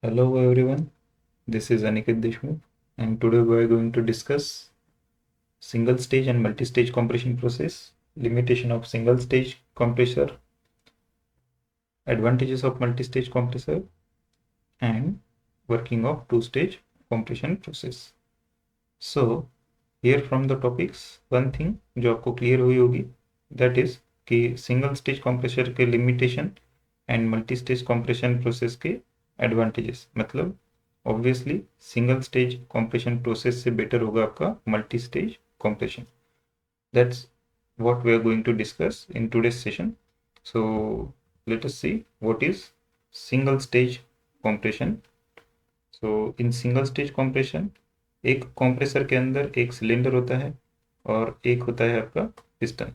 Hello everyone, this is Aniket Deshmukh and today we are going to discuss single stage and multi-stage compression process, limitation of single stage compressor, advantages of multi-stage compressor and working of two-stage compression process. So here from the topics, one thing जो आपको clear हुई होगी that is कि single stage compressor के limitation and multi-stage compression process के advantages मतलब obviously single stage compression process से better होगा आपका multi stage compression. That's what we are going to discuss in today's session. So let us see what is single stage compression. So in single stage compression एक compressor के अंदर एक cylinder होता है और एक होता है आपका पिस्टन.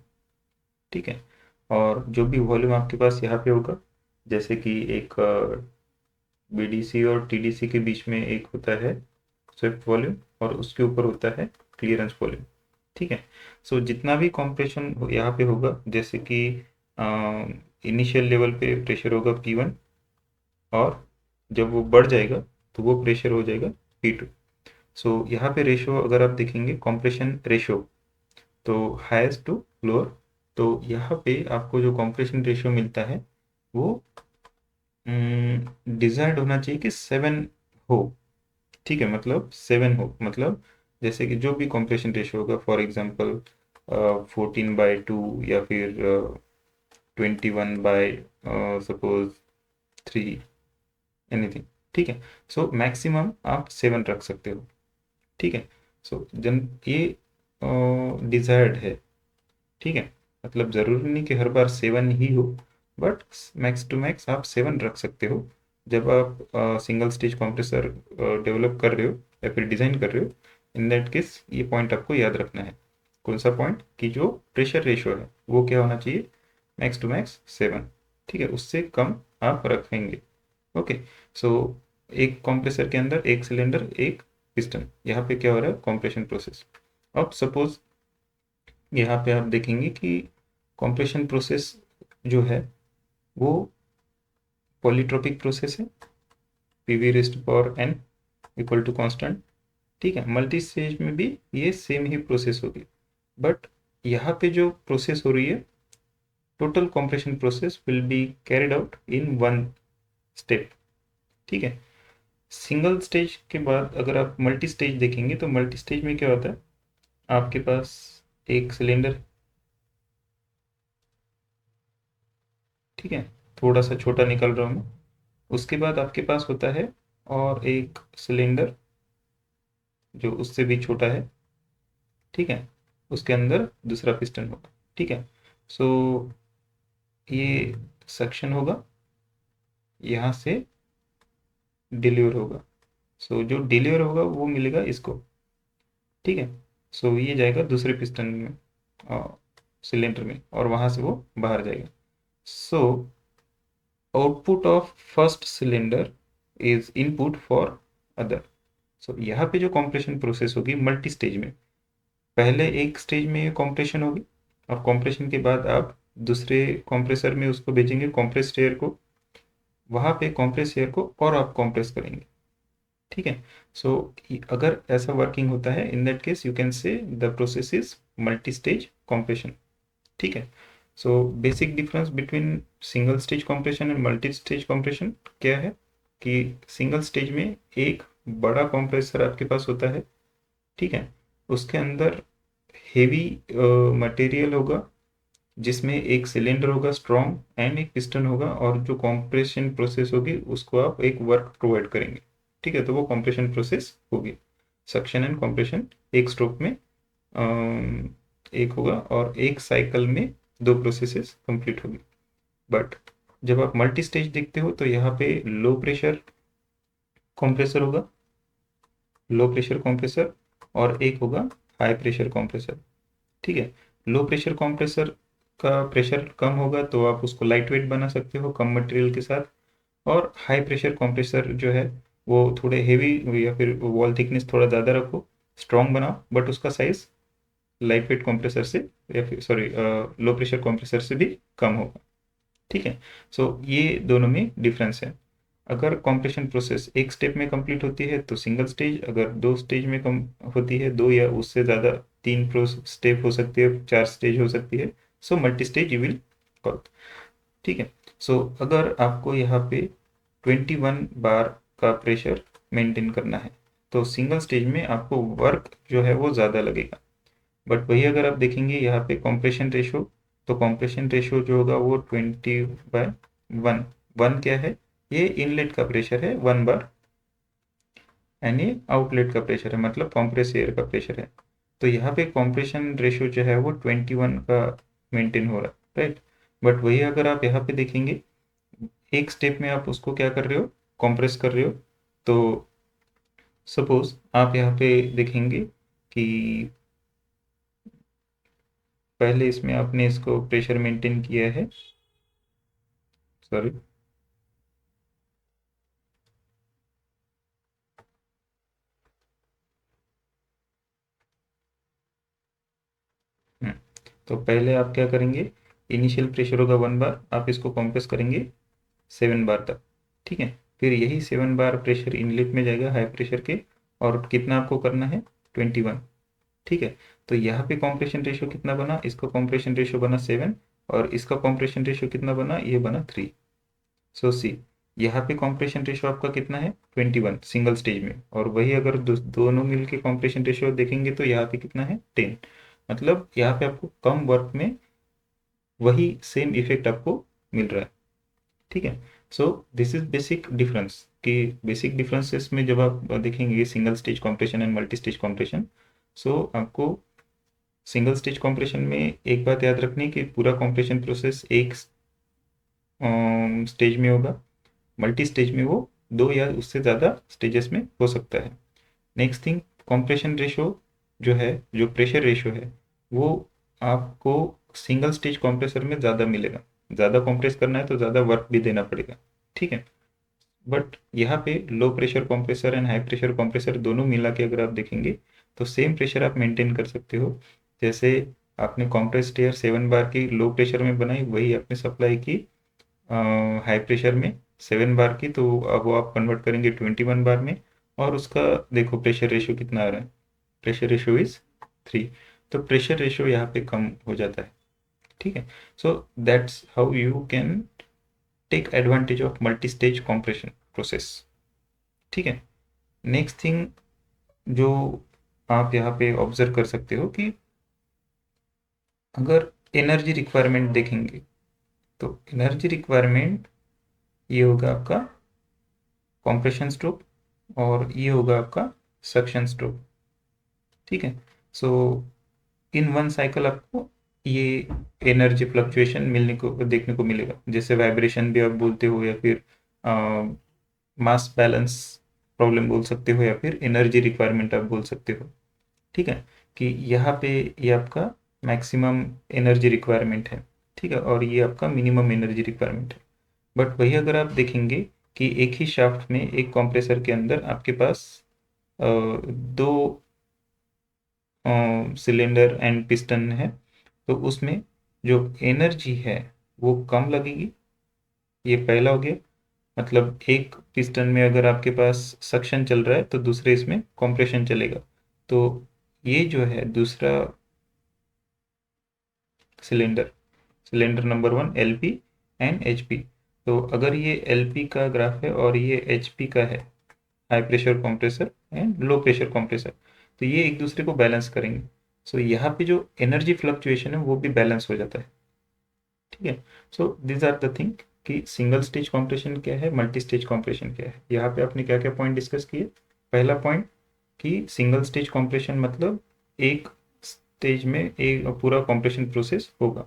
ठीक है, और जो भी वॉल्यूम आपके पास यहाँ पे होगा, जैसे कि एक बीडीसी और टीडीसी के बीच में एक होता है स्वेप्ट वॉल्यूम और उसके ऊपर होता है क्लियरेंस वॉल्यूम. ठीक है, सो जितना भी कॉम्प्रेशन यहाँ पे होगा, जैसे कि इनिशियल लेवल पे प्रेशर होगा P1 और जब वो बढ़ जाएगा तो वो प्रेशर हो जाएगा P2. सो यहाँ पे रेशो अगर आप देखेंगे कॉम्प्रेशन रेशो, तो हाईएस्ट टू लोअर, तो यहाँ पे आपको जो कॉम्प्रेशन रेशो मिलता है वो डिजायर्ड होना चाहिए कि 7 हो. ठीक है, मतलब 7 हो, मतलब जैसे कि जो भी कॉम्प्रेशन रेशो होगा, फॉर एग्जांपल 14/2 या फिर 21 बाय सपोज 3, एनीथिंग. ठीक है, सो मैक्सिमम आप 7 रख सकते हो. ठीक है, सो जन ये डिजायर्ड है. ठीक है, मतलब ज़रूरी नहीं कि हर बार 7 ही हो, बट मैक्स टू मैक्स आप 7 रख सकते हो जब आप सिंगल स्टेज कंप्रेसर डेवलप कर रहे हो या फिर डिज़ाइन कर रहे हो. इन दैट केस ये पॉइंट आपको याद रखना है. कौन सा पॉइंट? कि जो प्रेशर रेशो है वो क्या होना चाहिए? Max to max 7. ठीक है, उससे कम आप रखेंगे. ओके, सो एक कंप्रेसर के अंदर एक सिलेंडर एक पिस्टन, यहाँ पे क्या हो रहा है? Compression process. अब सपोज यहाँ पे आप देखेंगे कि कंप्रेशन प्रोसेस जो है वो पॉलीट्रोपिक प्रोसेस है, PV raised power n equal to constant. ठीक है, मल्टी स्टेज में भी ये सेम ही प्रोसेस होगी, बट यहाँ पे जो प्रोसेस हो रही है, total compression process will be carried out in one step. ठीक है, सिंगल स्टेज के बाद अगर आप मल्टी स्टेज देखेंगे तो मल्टी स्टेज में क्या होता है? आपके पास एक सिलेंडर, ठीक है, थोड़ा सा छोटा निकल रहा हूँ मैं, उसके बाद आपके पास होता है और एक सिलेंडर जो उससे भी छोटा है. ठीक है, उसके अंदर दूसरा पिस्टन होगा. ठीक है, सो ये सक्शन होगा, यहाँ से डिलीवर होगा. सो जो डिलीवर होगा वो मिलेगा इसको. ठीक है, सो ये जाएगा दूसरे पिस्टन में, सिलेंडर में, और वहाँ से वो बाहर जाएगा. So output of first cylinder is input for other. So यहाँ पे जो कंप्रेशन प्रोसेस होगी मल्टी स्टेज में, पहले एक स्टेज में कंप्रेशन होगी और कंप्रेशन के बाद आप दूसरे कंप्रेसर में उसको भेजेंगे कंप्रेस्ड एयर को, वहाँ पे कंप्रेस एयर को और आप कंप्रेस करेंगे. ठीक है, सो अगर ऐसा वर्किंग होता है, in that case you can से the process is multi stage compression. ठीक है, so basic difference between single stage compression and multi stage compression क्या है? कि सिंगल स्टेज में एक बड़ा कंप्रेसर आपके पास होता है. ठीक है, उसके अंदर हेवी मटेरियल होगा, जिसमें एक सिलेंडर होगा स्ट्रॉन्ग एंड एक पिस्टन होगा, और जो कंप्रेशन प्रोसेस होगी उसको आप एक वर्क प्रोवाइड करेंगे. ठीक है, तो वो कंप्रेशन प्रोसेस होगी. सक्शन एंड कंप्रेशन एक स्ट्रोक में एक होगा और एक साइकिल में दो प्रोसेसेस कंप्लीट होगी. बट जब आप मल्टी स्टेज देखते हो तो यहाँ पे लो प्रेशर कंप्रेसर होगा, लो प्रेशर कंप्रेसर, और एक होगा हाई प्रेशर कंप्रेसर. ठीक है, लो प्रेशर कंप्रेसर का प्रेशर कम होगा तो आप उसको लाइट वेट बना सकते हो कम मटेरियल के साथ, और हाई प्रेशर कंप्रेसर जो है वो थोड़े हेवी या फिर वॉल थिकनेस थोड़ा ज़्यादा रखो, स्ट्रॉन्ग बनाओ, बट उसका साइज लाइट वेट कंप्रेसर से या फिर सॉरी लो प्रेशर कंप्रेसर से भी कम होगा. ठीक है, सो ये दोनों में डिफरेंस है. अगर कॉम्प्रेशन प्रोसेस एक स्टेप में कंप्लीट होती है तो सिंगल स्टेज, अगर दो स्टेज में कम होती है, दो या उससे ज़्यादा, तीन स्टेप हो सकती है, चार स्टेज हो सकती है, so multi stage you will call. ठीक है। सो अगर आपको यहाँ पे 21 बार का प्रेशर मेंटेन करना है तो सिंगल स्टेज में आपको वर्क जो है वो ज़्यादा लगेगा। बट वही अगर आप देखेंगे यहाँ पे कॉम्प्रेशन रेशो, तो कॉम्प्रेशन रेशो जो होगा वो 20/1। वन क्या है? ये इनलेट का प्रेशर है 1 बार, एंड ये आउटलेट का प्रेशर है, मतलब कॉम्प्रेस एयर का प्रेशर है। तो यहाँ पे कॉम्प्रेशन रेशो जो है वो 21 का मेंटेन हो रहा है, राइट। बट वही अगर आप यहाँ पे देखेंगे, एक स्टेप में आप उसको क्या कर रहे हो, कॉम्प्रेस कर रहे हो। तो सपोज आप यहाँ पे देखेंगे कि पहले इसमें आपने इसको प्रेशर मेंटेन किया है, सॉरी, तो पहले आप क्या करेंगे, इनिशियल प्रेशर होगा 1 बार, आप इसको कॉम्प्रेस करेंगे 7 बार तक। ठीक है। फिर यही 7 बार प्रेशर इनलेट में जाएगा हाई प्रेशर के, और कितना आपको करना है, 21। ठीक है। तो यहाँ पे कॉम्प्रेशन रेशियो कितना बना, इसका कॉम्प्रेशन रेशियो बना 7, और इसका कॉम्प्रेशन रेशियो कितना बना, ये बना 3। सो सी, यहाँ पे कॉम्प्रेशन रेशियो आपका कितना है, 21 सिंगल स्टेज में, और वही अगर दोनों मिल के कॉम्प्रेशन रेशियो देखेंगे तो यहाँ पे कितना है, 10। मतलब यहाँ पे आपको कम वर्क में वही सेम इफेक्ट आपको मिल रहा है। ठीक है। So this is basic difference, कि बेसिक डिफरेंसेस में जब आप देखेंगे single stage compression and multi stage compression, so आपको सिंगल स्टेज कॉम्प्रेशन में एक बात याद रखनी कि पूरा कॉम्प्रेशन प्रोसेस एक स्टेज में होगा, मल्टी स्टेज में वो दो या उससे ज़्यादा स्टेजेस में हो सकता है। नेक्स्ट थिंग, कॉम्प्रेशन रेशो जो है, जो प्रेशर रेशो है, वो आपको सिंगल स्टेज कॉम्प्रेसर में ज़्यादा मिलेगा। ज़्यादा कॉम्प्रेस करना है तो ज़्यादा वर्क भी देना पड़ेगा। ठीक है। बट यहाँ पे low pressure compressor and high pressure compressor दोनों मिला के अगर आप देखेंगे तो सेम प्रेशर आप मेंटेन कर सकते हो। जैसे आपने कॉम्प्रेस्ड एयर 7 बार की लो प्रेशर में बनाई, वही आपने सप्लाई की हाई प्रेशर में 7 बार की, तो अब वो आप कन्वर्ट करेंगे 21 बार में, और उसका देखो प्रेशर रेशियो कितना आ रहा है, प्रेशर रेशियो इज 3। तो प्रेशर रेशियो यहाँ पे कम हो जाता है। ठीक है। So that's how you can take advantage of multi stage compression process. ठीक है। नेक्स्ट थिंग जो आप यहाँ पे ऑब्जर्व कर सकते हो कि अगर एनर्जी रिक्वायरमेंट देखेंगे तो एनर्जी रिक्वायरमेंट ये होगा आपका कॉम्प्रेशन स्ट्रोक, और ये होगा आपका सक्शन स्ट्रोक। ठीक है। सो इन वन साइकिल आपको ये एनर्जी फ्लक्चुएशन मिलने को देखने को मिलेगा, जैसे वाइब्रेशन भी आप बोलते हो, या फिर मास बैलेंस प्रॉब्लम बोल सकते हो, या फिर एनर्जी रिक्वायरमेंट आप बोल सकते हो। ठीक है। कि यहाँ पे ये आपका मैक्सिमम एनर्जी रिक्वायरमेंट है, ठीक है, और ये आपका मिनिमम एनर्जी रिक्वायरमेंट है। बट वही अगर आप देखेंगे कि एक ही शाफ्ट में, एक कंप्रेसर के अंदर आपके पास दो सिलेंडर एंड पिस्टन है, तो उसमें जो एनर्जी है वो कम लगेगी। ये पहला हो गया। मतलब एक पिस्टन में अगर आपके पास सक्शन चल रहा है तो दूसरे इसमें कंप्रेशन चलेगा। तो ये जो है दूसरा cylinder, cylinder number 1 LP and HP. तो अगर ये एलपी का ग्राफ है और ये एचपी का है, high pressure compressor and low pressure compressor, तो ये एक दूसरे को बैलेंस करेंगे। सो यहाँ पे जो एनर्जी फ्लक्चुएशन है वो भी बैलेंस हो जाता है। ठीक है। So this are the thing कि सिंगल स्टेज कॉम्प्रेशन क्या है, मल्टी स्टेज कॉम्प्रेशन क्या है। यहाँ पे आपने क्या क्या पॉइंट डिस्कस किए। पहला पॉइंट कि सिंगल स्टेज कॉम्प्रेशन मतलब एक स्टेज में एक पूरा कॉम्प्रेशन प्रोसेस होगा।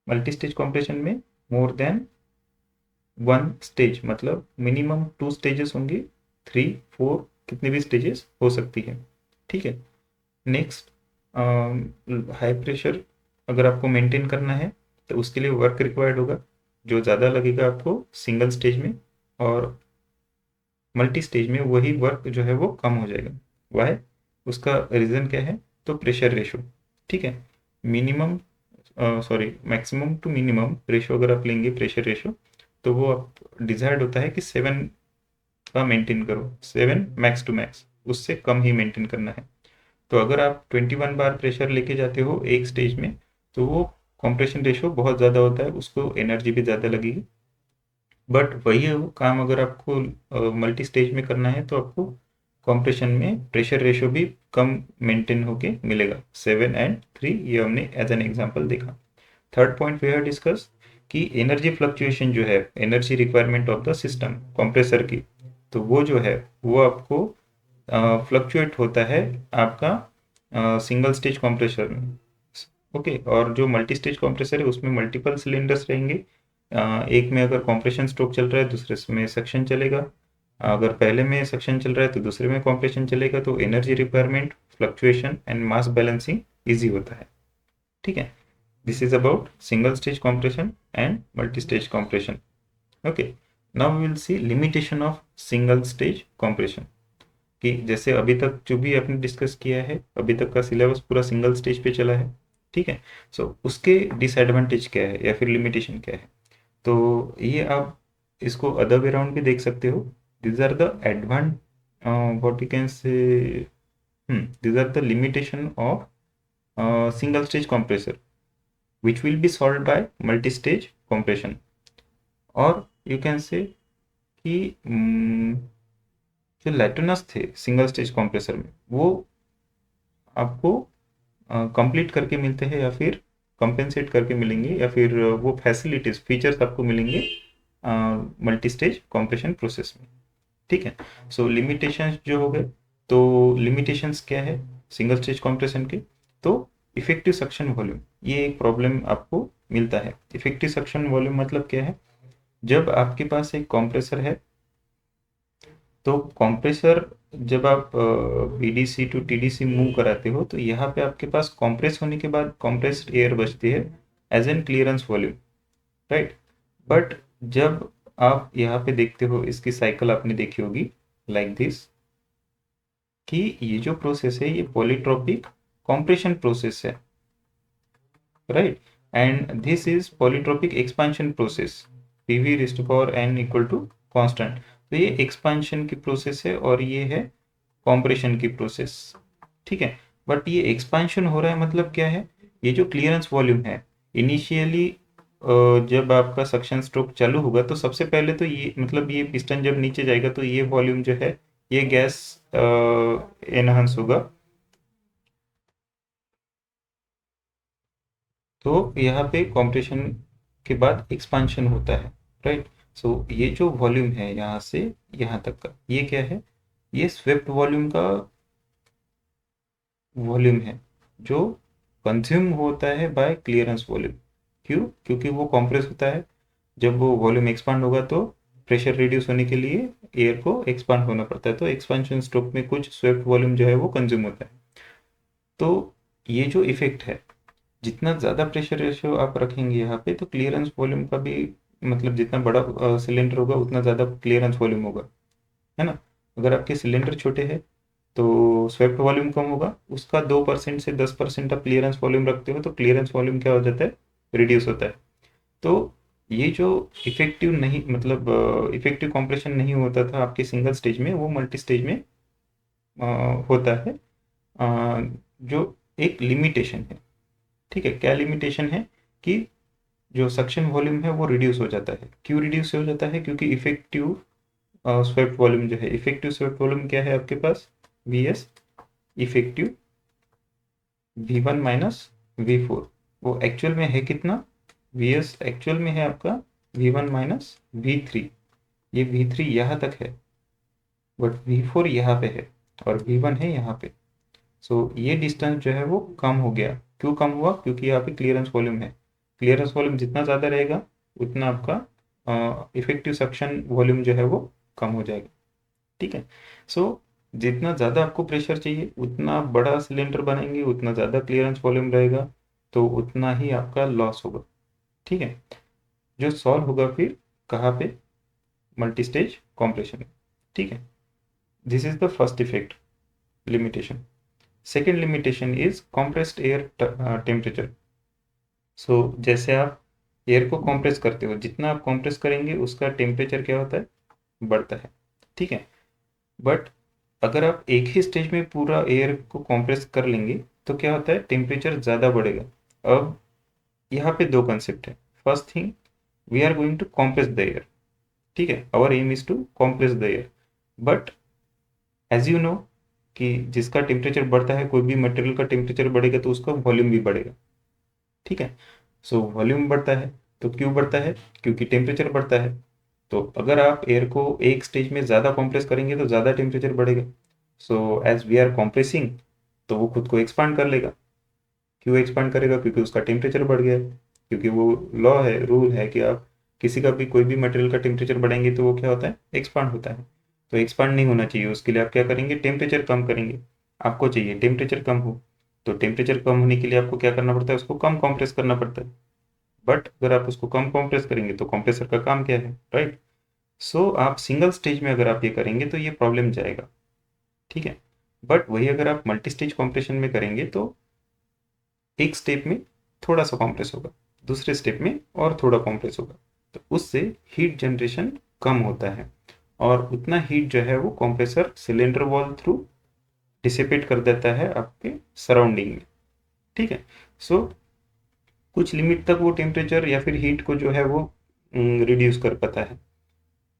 मल्टी स्टेज कॉम्प्रेशन में मोर देन वन स्टेज, मतलब मिनिमम 2 स्टेजेस होंगे, 3 4 कितने भी स्टेजेस हो सकती है। ठीक है। नेक्स्ट, हाई प्रेशर अगर आपको मेंटेन करना है तो उसके लिए वर्क रिक्वायर्ड होगा, जो ज़्यादा लगेगा आपको सिंगल स्टेज में, और मल्टी स्टेज में वही वर्क जो है वो कम हो जाएगा। वाई? उसका रीज़न क्या है, तो प्रेशर रेशो। ठीक है। Minimum, sorry, maximum to minimum ratio अगर आप लेंगे प्रेशर रेशो, तो वो आप डिजायर्ड होता है कि 7 का मेंटेन करो, 7 मैक्स टू मैक्स, उससे कम ही मेंटेन करना है। तो अगर आप 21 बार प्रेशर लेके जाते हो एक स्टेज में, तो वो कंप्रेशन रेशो बहुत ज़्यादा होता है, उसको एनर्जी भी ज़्यादा लगेगी। बट वही है वो काम, अगर आपको मल्टी स्टेज में करना है तो आपको कंप्रेशन में प्रेशर रेशो भी कम मेंटेन होके मिलेगा। 7 और 3 ये हमने एज एन एग्जांपल देखा। Third point we have discuss कि एनर्जी फ्लक्चुएशन जो है, energy requirement of the system compressor की, तो वो जो है वो आपको फ्लक्चुएट होता है आपका सिंगल स्टेज कंप्रेसर में। ओके, और जो मल्टी स्टेज कंप्रेसर है उसमें मल्टीपल सिलेंडर्स रहेंगे। एक में अगर कंप्रेशन स्ट्रोक चल रहा है, दूसरे में सक्शन चलेगा। अगर पहले में सक्शन चल रहा है तो दूसरे में कंप्रेशन चलेगा, तो energy requirement, fluctuation and mass balancing easy होता है। ठीक है, this is about single stage compression and multi stage compression. Okay, now we will see limitation of single stage compression. कि जैसे अभी तक जो भी आपने डिस्कस किया है, अभी तक का सिलेबस पूरा सिंगल स्टेज पे चला है। ठीक है, सो उसके डिसएडवांटेज क्या है या फिर लिमिटेशन क्या है, तो ये आप इसको अदर वे राउंड भी देख सकते हो। This are the advant what you can say, this are the limitation of single stage compressor which will be solved by multi stage compression। और यू कैन से कि जो लैटोनस थे सिंगल स्टेज कंप्रेसर में, वो आपको कंप्लीट करके मिलते हैं या फिर कंपेंसेट करके मिलेंगे, या फिर वो फैसिलिटीज फीचर्स आपको मिलेंगे मल्टी स्टेज कंप्रेशन प्रोसेस में। ठीक है, सो लिमिटेशंस जो हो गए, तो लिमिटेशंस क्या है सिंगल स्टेज कंप्रेशन के, तो इफेक्टिव सक्शन वॉल्यूम, ये एक प्रॉब्लम आपको मिलता है। इफेक्टिव सक्शन वॉल्यूम मतलब क्या है, जब आपके पास एक कंप्रेसर है, तो कंप्रेसर जब आप बीडीसी टू टीडीसी मूव कराते हो, तो यहाँ पे आपके पास कंप्रेस होने के बाद कंप्रेस्ड एयर बचती है as an clearance volume, right. But जब आप यहाँ पे देखते हो, इसकी साइकिल आपने देखी होगी लाइक दिस, कि ये जो प्रोसेस है ये पॉलीट्रोपिक कंप्रेशन प्रोसेस है, right. And this is polytropic expansion process, PV raised to power n equal to constant. तो ये एक्सपांशन की प्रोसेस है और ये है कॉम्प्रेशन की प्रोसेस। ठीक है, बट ये एक्सपांशन हो रहा है मतलब क्या है, ये जो क्लियरेंस वॉल्यूम है इनिशियली, जब आपका सक्शन स्ट्रोक चालू होगा तो सबसे पहले तो ये मतलब ये पिस्टन जब नीचे जाएगा तो ये वॉल्यूम जो है ये गैस एनहांस होगा, तो यहाँ पे कॉम्प्रेशन के बाद एक्सपांशन होता है, राइट। सो ये जो वॉल्यूम है यहाँ से यहाँ तक का, ये क्या है, ये स्वेप्ट वॉल्यूम का वॉल्यूम है जो कंज्यूम होता है बाय क्लियरेंस वॉल्यूम। क्यों, क्योंकि वो कंप्रेस होता है, जब वो वॉल्यूम एक्सपांड होगा तो प्रेशर रिड्यूस होने के लिए एयर को एक्सपांड होना पड़ता है, तो एक्सपांशन स्ट्रोक में कुछ स्वेप्ट वॉल्यूम जो है वो कंज्यूम होता है। तो ये जो इफेक्ट है, जितना ज़्यादा प्रेशर रेशियो आप रखेंगे यहाँ पे, तो क्लियरेंस वॉल्यूम का भी मतलब जितना बड़ा सिलेंडर होगा उतना ज़्यादा क्लियरेंस वॉल्यूम होगा, है ना। अगर आपके सिलेंडर छोटे हैं तो स्वेप्ट वॉल्यूम कम होगा, उसका 2% से 10% आप क्लियरेंस वॉल्यूम रखते हो तो क्लियरेंस वॉल्यूम क्या हो जाता है, रिड्यूस होता है। तो ये जो इफेक्टिव नहीं मतलब इफेक्टिव कॉम्प्रेशन नहीं होता था आपके सिंगल स्टेज में, वो मल्टी स्टेज में होता है, जो एक लिमिटेशन है। ठीक है, क्या लिमिटेशन है कि जो सक्शन वॉल्यूम है वो रिड्यूस हो जाता है। क्यों रिड्यूस हो जाता है, क्योंकि इफेक्टिव स्वेप्ट वॉल्यूम जो है, इफेक्टिव स्वेप्ट वॉल्यूम क्या है आपके पास, V S effective V1 minus V4, वो एक्चुअल में है कितना, वी एस एक्चुअल में है आपका V1 माइनस V3। ये V3 यहाँ तक है, बट V4 यहाँ पे है और V1 है यहाँ पे। सो ये डिस्टेंस जो है वो कम हो गया। क्यों कम हुआ, क्योंकि यहाँ पे क्लियरेंस वॉल्यूम है। क्लियरेंस वॉल्यूम जितना ज़्यादा रहेगा उतना आपका इफेक्टिव सक्शन वॉल्यूम जो है वो कम हो जाएगा। ठीक है, सो जितना ज़्यादा आपको प्रेशर चाहिए उतना बड़ा सिलेंडर बनाएंगे, उतना ज़्यादा क्लियरेंस वॉल्यूम रहेगा, तो उतना ही आपका लॉस होगा। ठीक है, जो सॉल्व होगा फिर कहाँ पे, मल्टी स्टेज कॉम्प्रेशन में। ठीक है, this is the first effect, limitation. Second limitation is compressed air temperature. So जैसे आप एयर को कंप्रेस करते हो, जितना आप कंप्रेस करेंगे उसका टेम्परेचर क्या होता है, बढ़ता है। ठीक है, बट अगर आप एक ही स्टेज में पूरा एयर को कंप्रेस कर लेंगे तो क्या होता है, टेम्परेचर ज़्यादा बढ़ेगा। अब यहाँ पे दो कंसेप्ट है। First thing, we are going to compress the air. ठीक है, our aim is to compress the air, but as you know कि जिसका टेम्परेचर बढ़ता है, कोई भी मटेरियल का टेम्परेचर बढ़ेगा तो उसका वॉल्यूम भी बढ़ेगा। ठीक है, सो वॉल्यूम बढ़ता है तो क्यों बढ़ता है, क्योंकि टेम्परेचर बढ़ता है। तो अगर आप एयर को एक स्टेज में ज़्यादा कंप्रेस करेंगे तो ज़्यादा टेम्परेचर बढ़ेगा। So as we are compressing, तो वो खुद को एक्सपांड कर लेगा। क्यों एक्सपांड करेगा, क्योंकि उसका टेम्परेचर बढ़ गया है। क्योंकि वो लॉ है, रूल है कि आप किसी का भी कोई भी मटेरियल का टेम्परेचर बढ़ाएंगे तो वो क्या होता है, एक्सपांड होता है। तो एक्सपांड नहीं होना चाहिए, उसके लिए आप क्या करेंगे, टेम्परेचर कम करेंगे। आपको चाहिए टेम्परेचर कम हो, तो टेम्परेचर कम होने के लिए आपको क्या करना पड़ता है, उसको कम कंप्रेस करना पड़ता है। बट अगर आप उसको कम कंप्रेस करेंगे तो कंप्रेसर का काम क्या है, राइट। सो आप सिंगल स्टेज में अगर आप ये करेंगे तो ये प्रॉब्लम जाएगा। ठीक है, बट वही अगर आप मल्टी स्टेज कॉम्प्रेशन में करेंगे तो एक स्टेप में थोड़ा सा कंप्रेस होगा, दूसरे स्टेप में और थोड़ा कंप्रेस होगा, तो उससे हीट जनरेशन कम होता है, और उतना हीट जो है वो compressor cylinder wall through dissipate कर देता है आपके सराउंडिंग में। ठीक है, सो कुछ लिमिट तक वो टेम्परेचर या फिर हीट को जो है वो रिड्यूस कर पाता है,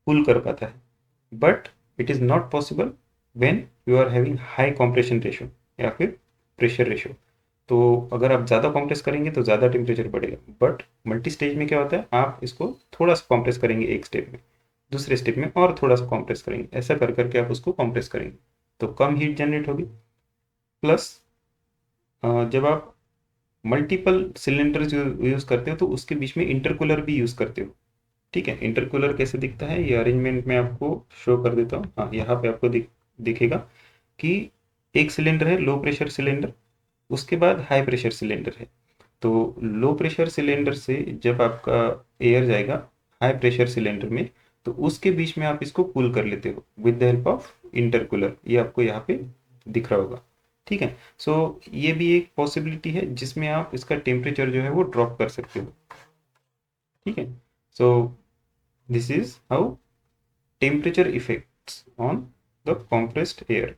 कूल कर पाता है। But it is not possible when you are having high compression ratio या फिर प्रेशर रेशो। तो अगर आप ज़्यादा कंप्रेस करेंगे तो ज़्यादा टेम्परेचर बढ़ेगा। बट मल्टी स्टेज में क्या होता है, आप इसको थोड़ा सा कंप्रेस करेंगे एक स्टेप में, दूसरे स्टेप में और थोड़ा सा कंप्रेस करेंगे, ऐसा कर करके आप उसको कंप्रेस करेंगे तो कम हीट जनरेट होगी। प्लस जब आप मल्टीपल सिलेंडर्स यूज़ करते हो तो उसके बीच में इंटरकूलर भी यूज़ करते हो। ठीक है, इंटरकूलर कैसे दिखता है, ये अरेंजमेंट में आपको शो कर देता हूँ। हाँ, यहाँ पे आपको दिखेगा कि एक सिलेंडर है लो प्रेशर सिलेंडर, उसके बाद हाई प्रेशर सिलेंडर है। तो लो प्रेशर सिलेंडर से जब आपका एयर जाएगा हाई प्रेशर सिलेंडर में, तो उसके बीच में आप इसको कूल कर लेते हो with the help of intercooler. ये आपको यहाँ पे दिख रहा होगा। ठीक है, सो ये भी एक पॉसिबिलिटी है जिसमें आप इसका टेम्परेचर जो है वो ड्रॉप कर सकते हो। ठीक है, so this is how temperature effects on the compressed air.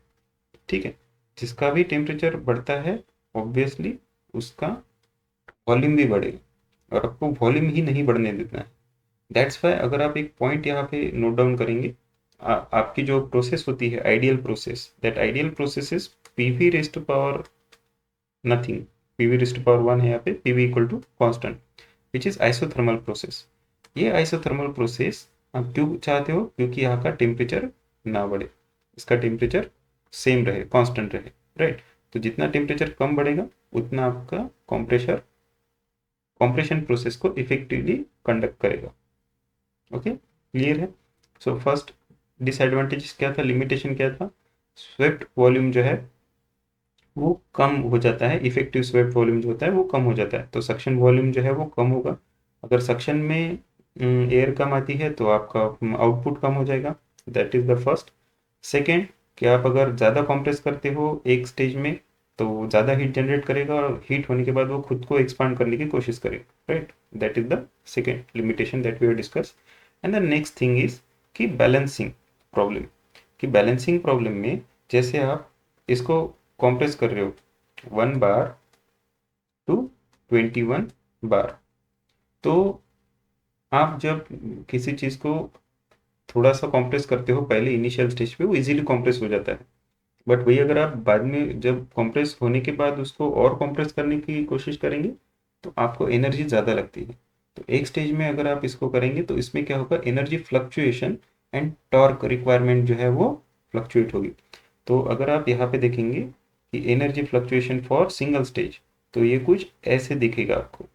ठीक है, जिसका भी टेम्परेचर बढ़ता है ऑब्वियसली उसका वॉल्यूम भी बढ़ेगा, और आपको वॉल्यूम ही नहीं बढ़ने देना है। दैट्स वाई अगर आप एक पॉइंट यहाँ पे नोट डाउन करेंगे, आपकी जो प्रोसेस होती है ideal process, that ideal process is PV raised to power nothing, PV raised to power one है यहाँ पे, PV equal to constant, which is isothermal process. ये आइसोथर्मल प्रोसेस आप क्यों चाहते हो, क्योंकि यहाँ का टेम्परेचर ना बढ़े, इसका टेम्परेचर सेम रहे, कांस्टेंट रहे, राइट। तो जितना टेम्परेचर कम बढ़ेगा उतना आपका कंप्रेशर कंप्रेशन प्रोसेस को इफेक्टिवली कंडक्ट करेगा। ओके, क्लियर है। सो फर्स्ट डिसएडवांटेज क्या था, लिमिटेशन क्या था, स्वेप्ट वॉल्यूम जो है वो कम हो जाता है, इफेक्टिव स्वेप्ट वॉल्यूम जो होता है वो कम हो जाता है, तो सक्शन वॉल्यूम जो है वो कम होगा। अगर सक्शन में एयर कम आती है तो आपका आउटपुट कम हो जाएगा, that is the first. Second, कि आप अगर ज़्यादा कंप्रेस करते हो एक स्टेज में तो ज़्यादा हीट जनरेट करेगा, और हीट होने के बाद वो खुद को एक्सपांड करने की कोशिश करेगा, right. That is the second limitation that we have discuss. And the next thing is कि बैलेंसिंग प्रॉब्लम, कि बैलेंसिंग प्रॉब्लम में जैसे आप इसको कंप्रेस कर रहे हो 1 बार टू 21 बार, तो आप जब किसी चीज़ को थोड़ा सा कंप्रेस करते हो पहले इनिशियल स्टेज पे वो इजीली कंप्रेस हो जाता है। बट वही अगर आप बाद में जब कंप्रेस होने के बाद उसको और कंप्रेस करने की कोशिश करेंगे तो आपको एनर्जी ज़्यादा लगती है। तो एक स्टेज में अगर आप इसको करेंगे तो इसमें क्या होगा, energy fluctuation and torque requirement जो है वो फ्लक्चुएट होगी। तो अगर आप यहाँ पे देखेंगे कि energy fluctuation for single stage, तो ये कुछ ऐसे दिखेगा आपको।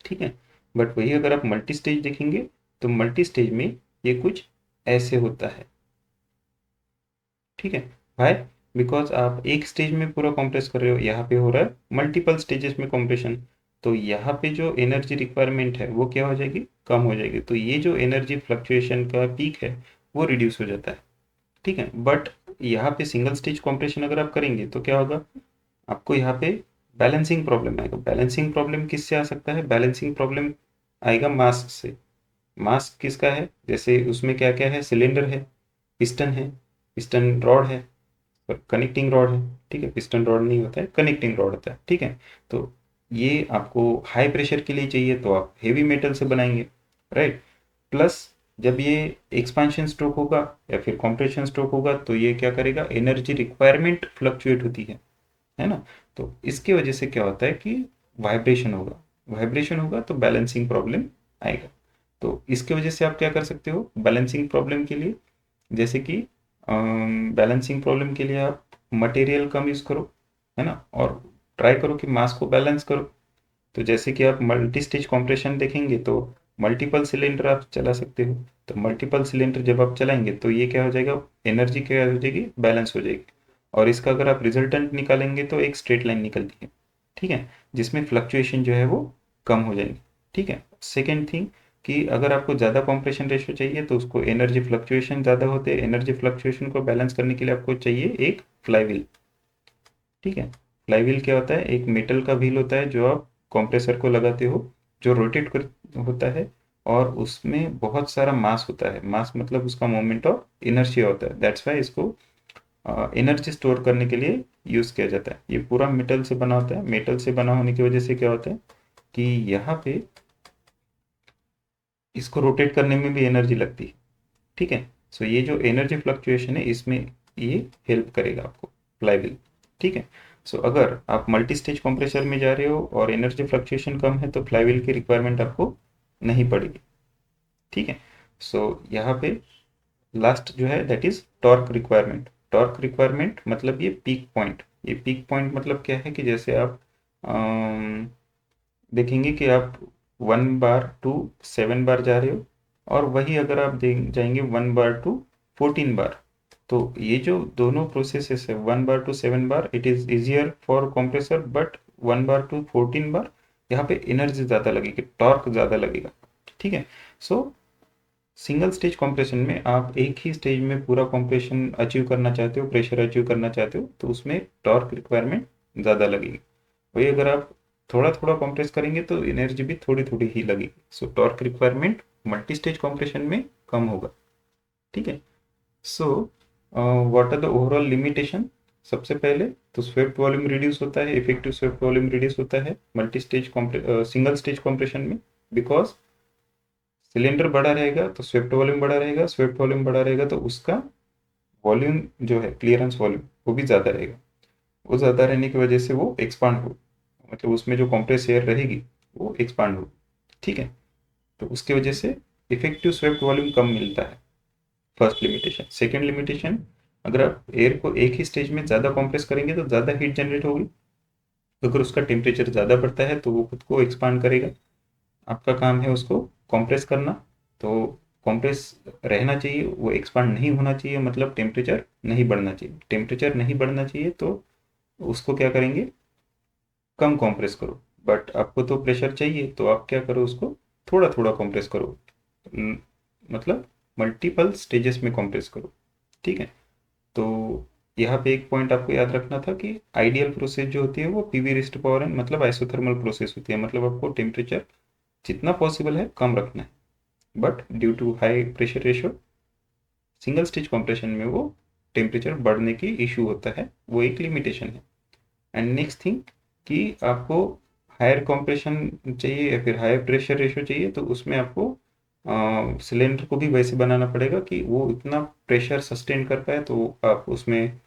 ठीक है, बट वही अगर आप मल्टी स्टेज देखेंगे तो मल्टी स्टेज में ये कुछ ऐसे होता है। ठीक है, भाई बिकॉज आप एक स्टेज में पूरा कंप्रेस कर रहे हो, यहाँ पे हो रहा है मल्टीपल स्टेजेस में कंप्रेशन, तो यहाँ पे जो एनर्जी रिक्वायरमेंट है वो क्या हो जाएगी, कम हो जाएगी। तो ये जो एनर्जी फ्लक्चुएशन का पीक है वो रिड्यूस हो जाता है। ठीक है, बट यहाँ पे सिंगल स्टेज कंप्रेशन अगर आप करेंगे तो क्या होगा, आपको यहाँ पे बैलेंसिंग प्रॉब्लम आएगा। बैलेंसिंग प्रॉब्लम किससे आ सकता है? बैलेंसिंग प्रॉब्लम आएगा मास से। मास किसका है? जैसे उसमें क्या क्या है, सिलेंडर है, पिस्टन है, पिस्टन रॉड है, कनेक्टिंग रॉड है, ठीक है, पिस्टन रॉड नहीं होता है, कनेक्टिंग रॉड होता है, ठीक है। तो ये आपको हाई प्रेशर के लिए चाहिए तो आप हेवी मेटल से बनाएंगे, राइट। प्लस जब ये एक्सपांशन स्ट्रोक होगा या फिर कॉम्प्रेशन स्ट्रोक होगा तो ये क्या करेगा, एनर्जी रिक्वायरमेंट फ्लक्चुएट होती है ना। तो इसकी वजह से क्या होता है कि वाइब्रेशन होगा, वाइब्रेशन होगा तो बैलेंसिंग प्रॉब्लम आएगा। तो इसके वजह से आप क्या कर सकते हो बैलेंसिंग प्रॉब्लम के लिए, जैसे कि बैलेंसिंग प्रॉब्लम के लिए आप मटेरियल कम यूज़ करो, है ना, और ट्राई करो कि मास को बैलेंस करो। तो जैसे कि आप मल्टी स्टेज कॉम्प्रेशन देखेंगे तो मल्टीपल सिलेंडर आप चला सकते हो। तो मल्टीपल सिलेंडर जब आप चलाएंगे तो ये क्या हो जाएगा, एनर्जी क्या हो जाएगी, बैलेंस हो जाएगी। और इसका अगर आप रिजल्टेंट निकालेंगे तो एक स्ट्रेट लाइन निकलती है, ठीक है, जिसमें फ्लक्चुएशन जो है वो कम हो जाएंगे, ठीक है। सेकेंड थिंग कि अगर आपको ज़्यादा कॉम्प्रेशन रेशियो चाहिए तो उसको एनर्जी फ्लक्चुएशन ज़्यादा होते हैं, एनर्जी फ्लक्चुएशन को बैलेंस करने के लिए आपको चाहिए एक फ्लाईव्हील, ठीक है। फ्लाईव्हील क्या होता है, एक मेटल का व्हील होता है जो आप कंप्रेसर को लगाते हो, जो रोटेट कर होता है, और उसमें बहुत सारा मास होता है। मास मतलब उसका मोमेंट ऑफ इनर्शिया होता है, दैट्स वाई इसको एनर्जी स्टोर करने के लिए यूज़ किया जाता है। ये पूरा मेटल से बना होता है। मेटल से बना होने की वजह से क्या होता है कि यहाँ पे इसको रोटेट करने में भी एनर्जी लगती है, ठीक है। सो ये जो एनर्जी फ्लक्चुएशन है इसमें ये हेल्प करेगा आपको फ्लाईव्हील, ठीक है। सो अगर आप मल्टी स्टेज कंप्रेसर में जा रहे हो और एनर्जी फ्लक्चुएशन कम है तो फ्लाईव्हील की रिक्वायरमेंट आपको नहीं पड़ेगी, ठीक है। सो यहाँ पे लास्ट जो है that is torque requirement. Torque requirement मतलब ये पीक पॉइंट। ये पीक पॉइंट मतलब क्या है कि जैसे आप देखेंगे कि आप 1 बार टू 7 बार जा रहे हो, और वही अगर आप जाएंगे 1 बार टू 14 बार, तो ये जो दोनों प्रोसेसेस है 1 bar to 7 bar it is easier for compressor, but 1 bar to 14 bar यहाँ पे एनर्जी ज़्यादा लगेगी, टॉर्क ज़्यादा लगेगा, ठीक है। सो सिंगल स्टेज कॉम्प्रेशन में आप एक ही स्टेज में पूरा कॉम्प्रेशन अचीव करना चाहते हो, प्रेशर अचीव करना चाहते हो, तो उसमें टॉर्क रिक्वायरमेंट ज़्यादा लगेगी। वही अगर आप थोड़ा थोड़ा कंप्रेस करेंगे तो एनर्जी भी थोड़ी थोड़ी ही लगेगी। So torque requirement multi stage compression में कम होगा, ठीक है। So what are the overall limitation? सबसे पहले तो स्वेप्ट वॉल्यूम रिड्यूस होता है, इफेक्टिव स्वेप्ट वॉल्यूम रिड्यूस होता है multi stage single stage compression में, बिकॉज सिलेंडर बड़ा रहेगा तो स्वेप्ट वॉल्यूम बड़ा रहेगा, स्वेप्ट वॉल्यूम बड़ा रहेगा तो उसका वॉल्यूम जो है क्लियरेंस वॉल्यूम वो भी ज़्यादा रहेगा। वो ज़्यादा रहने की वजह से वो एक्सपांड हो, मतलब उसमें जो कंप्रेस एयर रहेगी वो एक्सपांड हो, ठीक है। तो उसकी वजह से इफेक्टिव स्वेप्ट वॉल्यूम कम मिलता है, फर्स्ट लिमिटेशन। सेकेंड लिमिटेशन, अगर आप एयर को एक ही स्टेज में ज़्यादा कंप्रेस करेंगे तो ज़्यादा हीट जनरेट होगी। अगर उसका टेम्परेचर ज़्यादा बढ़ता है तो वो खुद को एक्सपांड करेगा। आपका काम है उसको कंप्रेस करना, तो कंप्रेस रहना चाहिए, वो एक्सपांड नहीं होना चाहिए, मतलब टेम्परेचर नहीं बढ़ना चाहिए। टेम्परेचर नहीं बढ़ना चाहिए तो उसको क्या करेंगे, कम कंप्रेस करो। बट आपको तो प्रेशर चाहिए तो आप क्या करो, उसको थोड़ा थोड़ा कंप्रेस करो, न- मतलब मल्टीपल स्टेजेस में कंप्रेस करो, ठीक है। तो यहाँ पे एक पॉइंट आपको याद रखना था कि आइडियल प्रोसेस जो होती है वो पीवी रेस्ट पावर एन मतलब आइसोथर्मल प्रोसेस होती है, मतलब आपको टेम्परेचर जितना पॉसिबल है कम रखना है। But due to high pressure ratio single stage compression में वो टेम्परेचर बढ़ने की इशू होता है, वो एक लिमिटेशन है। एंड नेक्स्ट थिंग कि आपको हायर कंप्रेशन चाहिए या फिर हायर प्रेशर रेशो चाहिए तो उसमें आपको सिलेंडर को भी वैसे बनाना पड़ेगा कि वो इतना प्रेशर सस्टेन कर पाए। तो आप उसमें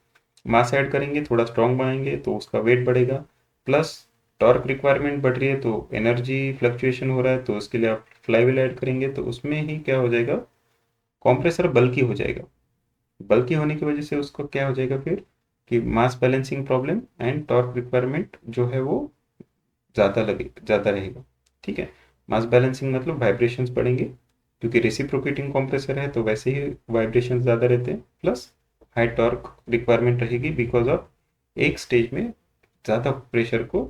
मास ऐड करेंगे, थोड़ा स्ट्रॉन्ग बनाएंगे तो उसका वेट बढ़ेगा, प्लस टॉर्क रिक्वायरमेंट बढ़ रही है तो एनर्जी फ्लक्चुएशन हो रहा है तो उसके लिए आप फ्लाईव्हील ऐड करेंगे तो उसमें ही क्या हो जाएगा, कॉम्प्रेसर बल्की हो जाएगा। बल्कि होने की वजह से उसको क्या हो जाएगा फिर कि mass balancing problem and torque requirement जो है वो ज़्यादा रहेगा, ठीक है। मास बैलेंसिंग मतलब वाइब्रेशंस बढ़ेंगे, क्योंकि रेसिप्रोकेटिंग कंप्रेसर है तो वैसे ही वाइब्रेशंस ज़्यादा रहते हैं, प्लस हाई टॉर्क रिक्वायरमेंट रहेगी बिकॉज ऑफ एक स्टेज में ज़्यादा प्रेशर को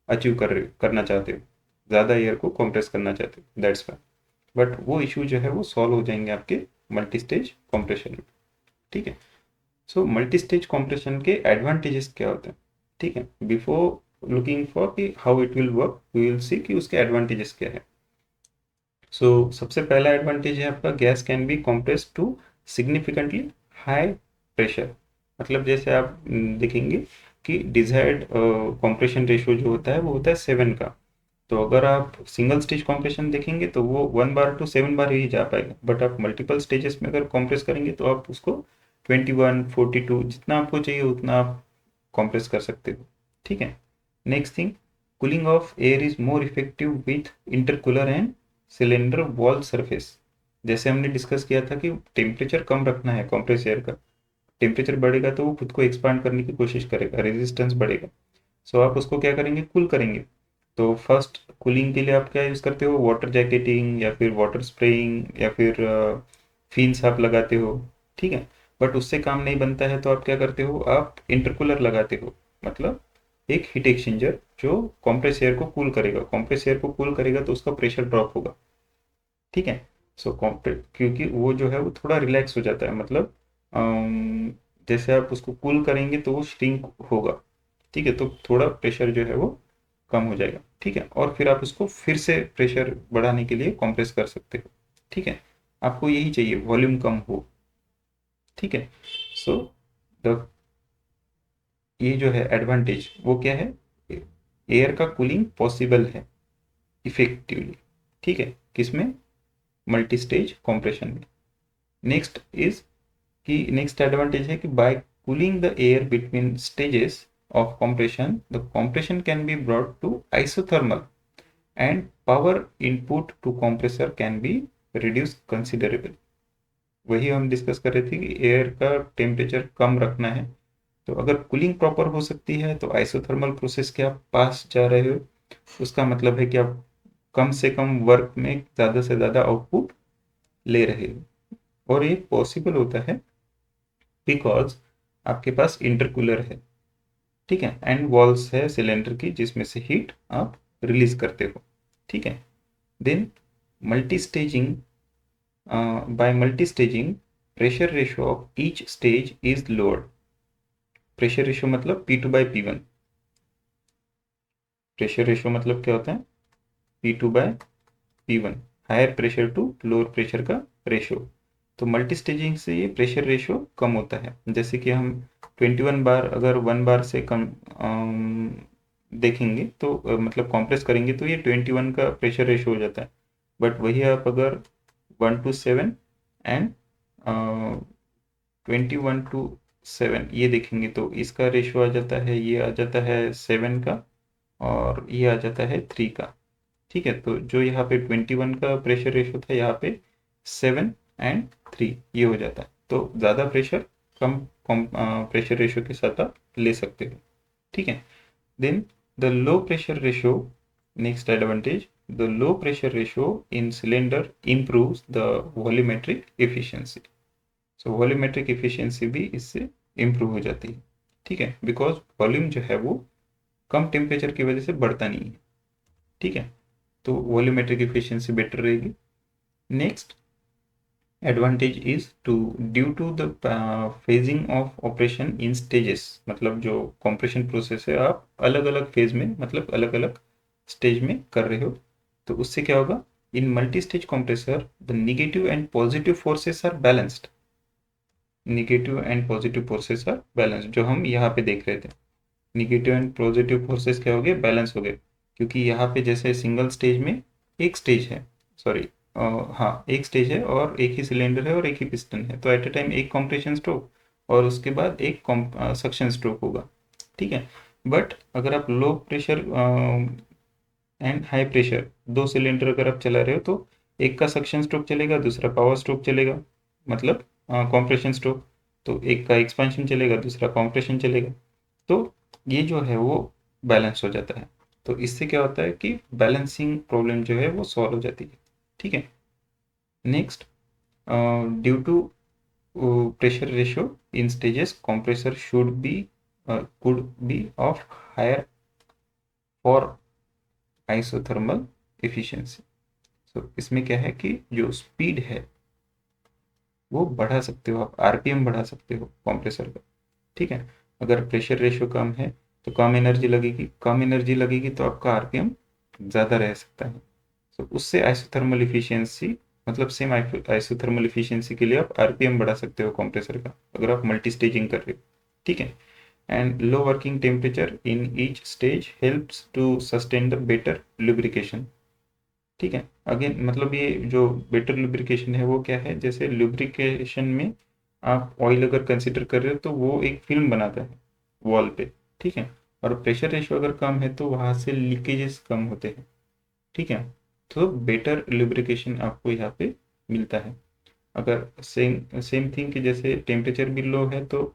अचीव करना चाहते हो, ज़्यादा एयर को कंप्रेस करना चाहते हो, दैट्स वाई। बट वो इशू जो है वो सॉल्व हो जाएंगे आपके मल्टी स्टेज कंप्रेशन में, ठीक है। सो मल्टी स्टेज कॉम्प्रेशन के एडवांटेजेस क्या होते हैं, ठीक है। बिफोर लुकिंग फॉर कि how it will work, we will see कि उसके एडवांटेजेस क्या है। सो सबसे पहला एडवांटेज है आपका, gas can be compress to significantly high pressure. मतलब जैसे आप देखेंगे कि डिजायर्ड कंप्रेशन रेशियो जो होता है वो होता है 7 का। तो अगर आप सिंगल स्टेज कॉम्प्रेशन देखेंगे तो वो 1 बार टू 7 बार ही जा पाएगा, बट आप मल्टीपल स्टेजेस में अगर कॉम्प्रेस करेंगे तो आप उसको 21, 42 जितना आपको चाहिए उतना आप कॉम्प्रेस कर सकते हो। ठीक है। Next thing, cooling of air is more effective with intercooler and cylinder wall surface. जैसे हमने डिस्कस किया था कि टेम्परेचर कम रखना है कॉम्प्रेस एयर का, टेम्परेचर बढ़ेगा तो वो खुद को एक्सपांड करने की कोशिश करेगा, रेजिस्टेंस बढ़ेगा। सो आप उसको क्या करेंगे, कूल करेंगे। तो फर्स्ट कूलिंग के लिए आप क्या यूज़ करते हो, वाटर जैकेटिंग या फिर वाटर स्प्रेइंग या फिर फिन्स आप लगाते हो। ठीक है। बट उससे काम नहीं बनता है तो आप क्या करते हो, आप इंटरकूलर लगाते हो। मतलब एक हीट एक्सचेंजर जो कॉम्प्रेस एयर को कूल करेगा, कॉम्प्रेस एयर को कूल करेगा तो उसका प्रेशर ड्रॉप होगा। ठीक है। सो कॉम्प्रेस, क्योंकि वो जो है वो थोड़ा रिलैक्स हो जाता है, मतलब जैसे आप उसको कूल करेंगे तो वो श्रिंक होगा। ठीक है। तो थोड़ा प्रेशर जो है वो कम हो जाएगा। ठीक है। और फिर आप उसको फिर से प्रेशर बढ़ाने के लिए कंप्रेस कर सकते हो। ठीक है। आपको यही चाहिए, वॉल्यूम कम हो। ठीक है। सो द ये जो है एडवांटेज वो क्या है, एयर का कूलिंग पॉसिबल है इफेक्टिवली। ठीक है। किसमें, मल्टी स्टेज कॉम्प्रेशन में। नेक्स्ट इज कि नेक्स्ट एडवांटेज है कि by cooling the air between stages of compression, the compression can be brought to isothermal and power input to compressor can be reduced considerably। वही हम discuss कर रहे थे कि एयर का टेम्परेचर कम रखना है, तो अगर कूलिंग प्रॉपर हो सकती है तो आइसोथर्मल प्रोसेस के आप पास जा रहे हो, उसका मतलब है कि आप कम से कम वर्क में ज़्यादा से ज़्यादा आउटपुट ले रहे हो। और ये पॉसिबल होता है बिकॉज आपके पास इंटरकूलर है। ठीक है। एंड वॉल्स है सिलेंडर की जिसमें से हीट आप रिलीज करते हो। ठीक है। Then multi staging, by multi staging pressure ratio of each stage is lowered. Pressure ratio मतलब P2/P1। प्रेशर रेशियो मतलब क्या होता है, P2/P1, higher pressure to lower pressure का रेशियो। तो मल्टी स्टेजिंग से ये प्रेशर रेशियो कम होता है। जैसे कि हम 21 बार अगर 1 बार से कम देखेंगे तो मतलब कॉम्प्रेस करेंगे तो ये 21 का प्रेशर रेशियो हो जाता है। बट वही आप अगर 1 to 7 एंड 21 to 7 ये देखेंगे तो इसका रेशियो आ जाता है, ये आ जाता है 7 का और ये आ जाता है 3 का। ठीक है। तो जो यहाँ पे 21 का प्रेशर रेशियो था, यहाँ पे 7 and 3 ये हो जाता है। तो ज़्यादा प्रेशर कम कम प्रेशर रेशियो के साथ आप ले सकते हो। ठीक है। Then the low pressure ratio, next advantage, the low pressure ratio in cylinder improves the volumetric efficiency. So volumetric efficiency भी इससे इम्प्रूव हो जाती है। ठीक है। बिकॉज वॉल्यूम जो है वो कम टेम्परेचर की वजह से बढ़ता नहीं है। ठीक है। तो वॉल्यूमेट्रिक एफिशिएंसी बेटर रहेगी। Next advantage is to due to the phasing of operation in stages. मतलब जो कॉम्प्रेशन प्रोसेस है आप अलग अलग फेज में, मतलब अलग अलग स्टेज में कर रहे हो, तो उससे क्या होगा, in multi stage compressor the negative and positive forces are balanced. Negative and positive forces are balanced, जो हम यहाँ पे देख रहे थे। निगेटिव एंड पॉजिटिव फोर्सेस क्या हो गए, बैलेंस हो गए। क्योंकि यहाँ पे जैसे सिंगल स्टेज में एक स्टेज है, सॉरी, हाँ एक स्टेज है और एक ही सिलेंडर है और एक ही पिस्टन है, तो एट ए टाइम एक कंप्रेशन स्ट्रोक और उसके बाद एक सक्शन स्ट्रोक होगा। ठीक है। बट अगर आप low pressure and high pressure दो सिलेंडर अगर आप चला रहे हो तो एक का सक्शन स्ट्रोक चलेगा, दूसरा पावर स्ट्रोक चलेगा, मतलब कंप्रेशन स्ट्रोक। तो एक का एक्सपेंशन चलेगा, दूसरा कंप्रेशन चलेगा। तो ये जो है वो बैलेंस हो जाता है। तो इससे क्या होता है कि बैलेंसिंग प्रॉब्लम जो है वो सॉल्व हो जाती है। ठीक है। Next, due to pressure ratio in stages compressor should be could be of higher for isothermal efficiency। so इसमें क्या है कि जो स्पीड है वो बढ़ा सकते हो, आप आरपीएम बढ़ा सकते हो कंप्रेसर का। ठीक है। अगर प्रेशर रेशियो कम है तो कम एनर्जी लगेगी तो आपका आरपीएम ज़्यादा रह सकता है। तो उससे आइसोथर्मल इफिशियंसी, मतलब सेम आइसोथर्मल इफिशियंसी के लिए आप आरपीएम बढ़ा सकते हो कंप्रेसर का, अगर आप मल्टी स्टेजिंग कर रहे हो। ठीक है। And low working temperature in each stage helps to sustain the better lubrication. ठीक है। अगेन मतलब ये जो बेटर लुब्रिकेशन है वो क्या है, जैसे लुब्रिकेशन में आप ऑयल अगर कंसिडर कर रहे हो तो वो एक फिल्म बनाता है वॉल पे। ठीक है। और प्रेशर रेशियो अगर कम है तो वहां से लीकेजेस कम होते हैं। ठीक है। तो बेटर लुब्रिकेशन आपको यहाँ पे मिलता है। अगर सेम सेम थिंग कि जैसे टेम्परेचर भी लो है तो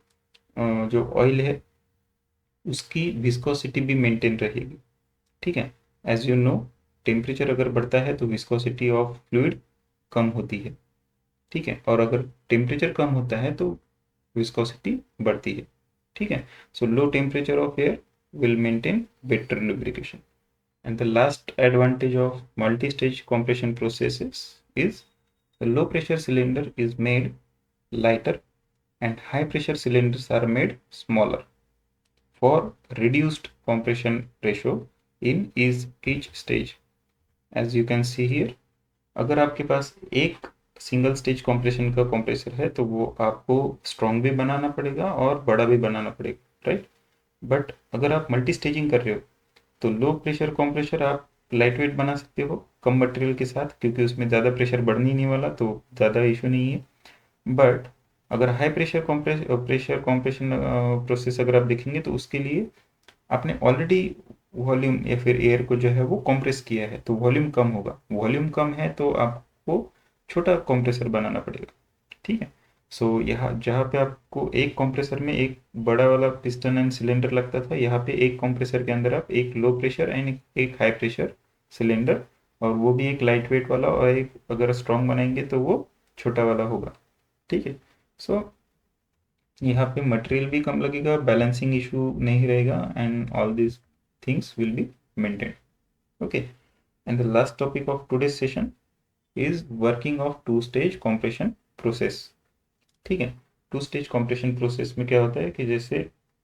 जो ऑयल है उसकी विस्कोसिटी भी मेंटेन रहेगी। ठीक है। एज यू नो, टेम्परेचर अगर बढ़ता है तो विस्कोसिटी ऑफ फ्लूइड कम होती है। ठीक है। और अगर टेम्परेचर कम होता है तो विस्कोसिटी बढ़ती है। ठीक है। So low temperature of air will maintain better lubrication. And the last advantage of multi-stage compression processes is the low pressure cylinder is made lighter and high pressure cylinders are made smaller for reduced compression ratio in each stage. As you can see here, अगर आपके पास एक single stage compression का compressor है तो वो आपको strong भी बनाना पड़ेगा और बड़ा भी बनाना पड़ेगा, राइट। बट अगर आप मल्टी स्टेजिंग कर रहे हो तो लो प्रेशर कंप्रेसर आप लाइट वेट बना सकते हो कम मटेरियल के साथ, क्योंकि उसमें ज़्यादा प्रेशर बढ़ने ही नहीं वाला, तो ज़्यादा इशू नहीं है। बट अगर हाई प्रेशर कॉम्प्रेशन प्रोसेस अगर आप देखेंगे तो उसके लिए आपने ऑलरेडी वॉल्यूम या फिर एयर को जो है वो कंप्रेस किया है, तो वॉल्यूम कम होगा। वॉल्यूम कम है तो आपको छोटा कंप्रेसर बनाना पड़ेगा। ठीक है। सो यहाँ जहाँ पे आपको एक कंप्रेसर में एक बड़ा वाला पिस्टन एंड सिलेंडर लगता था, यहाँ पे एक कंप्रेसर के अंदर आप एक लो प्रेशर एंड एक हाई प्रेशर सिलेंडर, और वो भी एक लाइट वेट वाला, और एक अगर स्ट्रॉन्ग बनाएंगे तो वो छोटा वाला होगा। ठीक है। सो यहाँ पे मटेरियल भी कम लगेगा, बैलेंसिंग इशू नहीं रहेगा, and all this things will be maintain. Okay. And the last topic of today session is working of two stage compression process. ठीक है। टू स्टेज कॉम्प्रेशन प्रोसेस में क्या होता है कि जैसे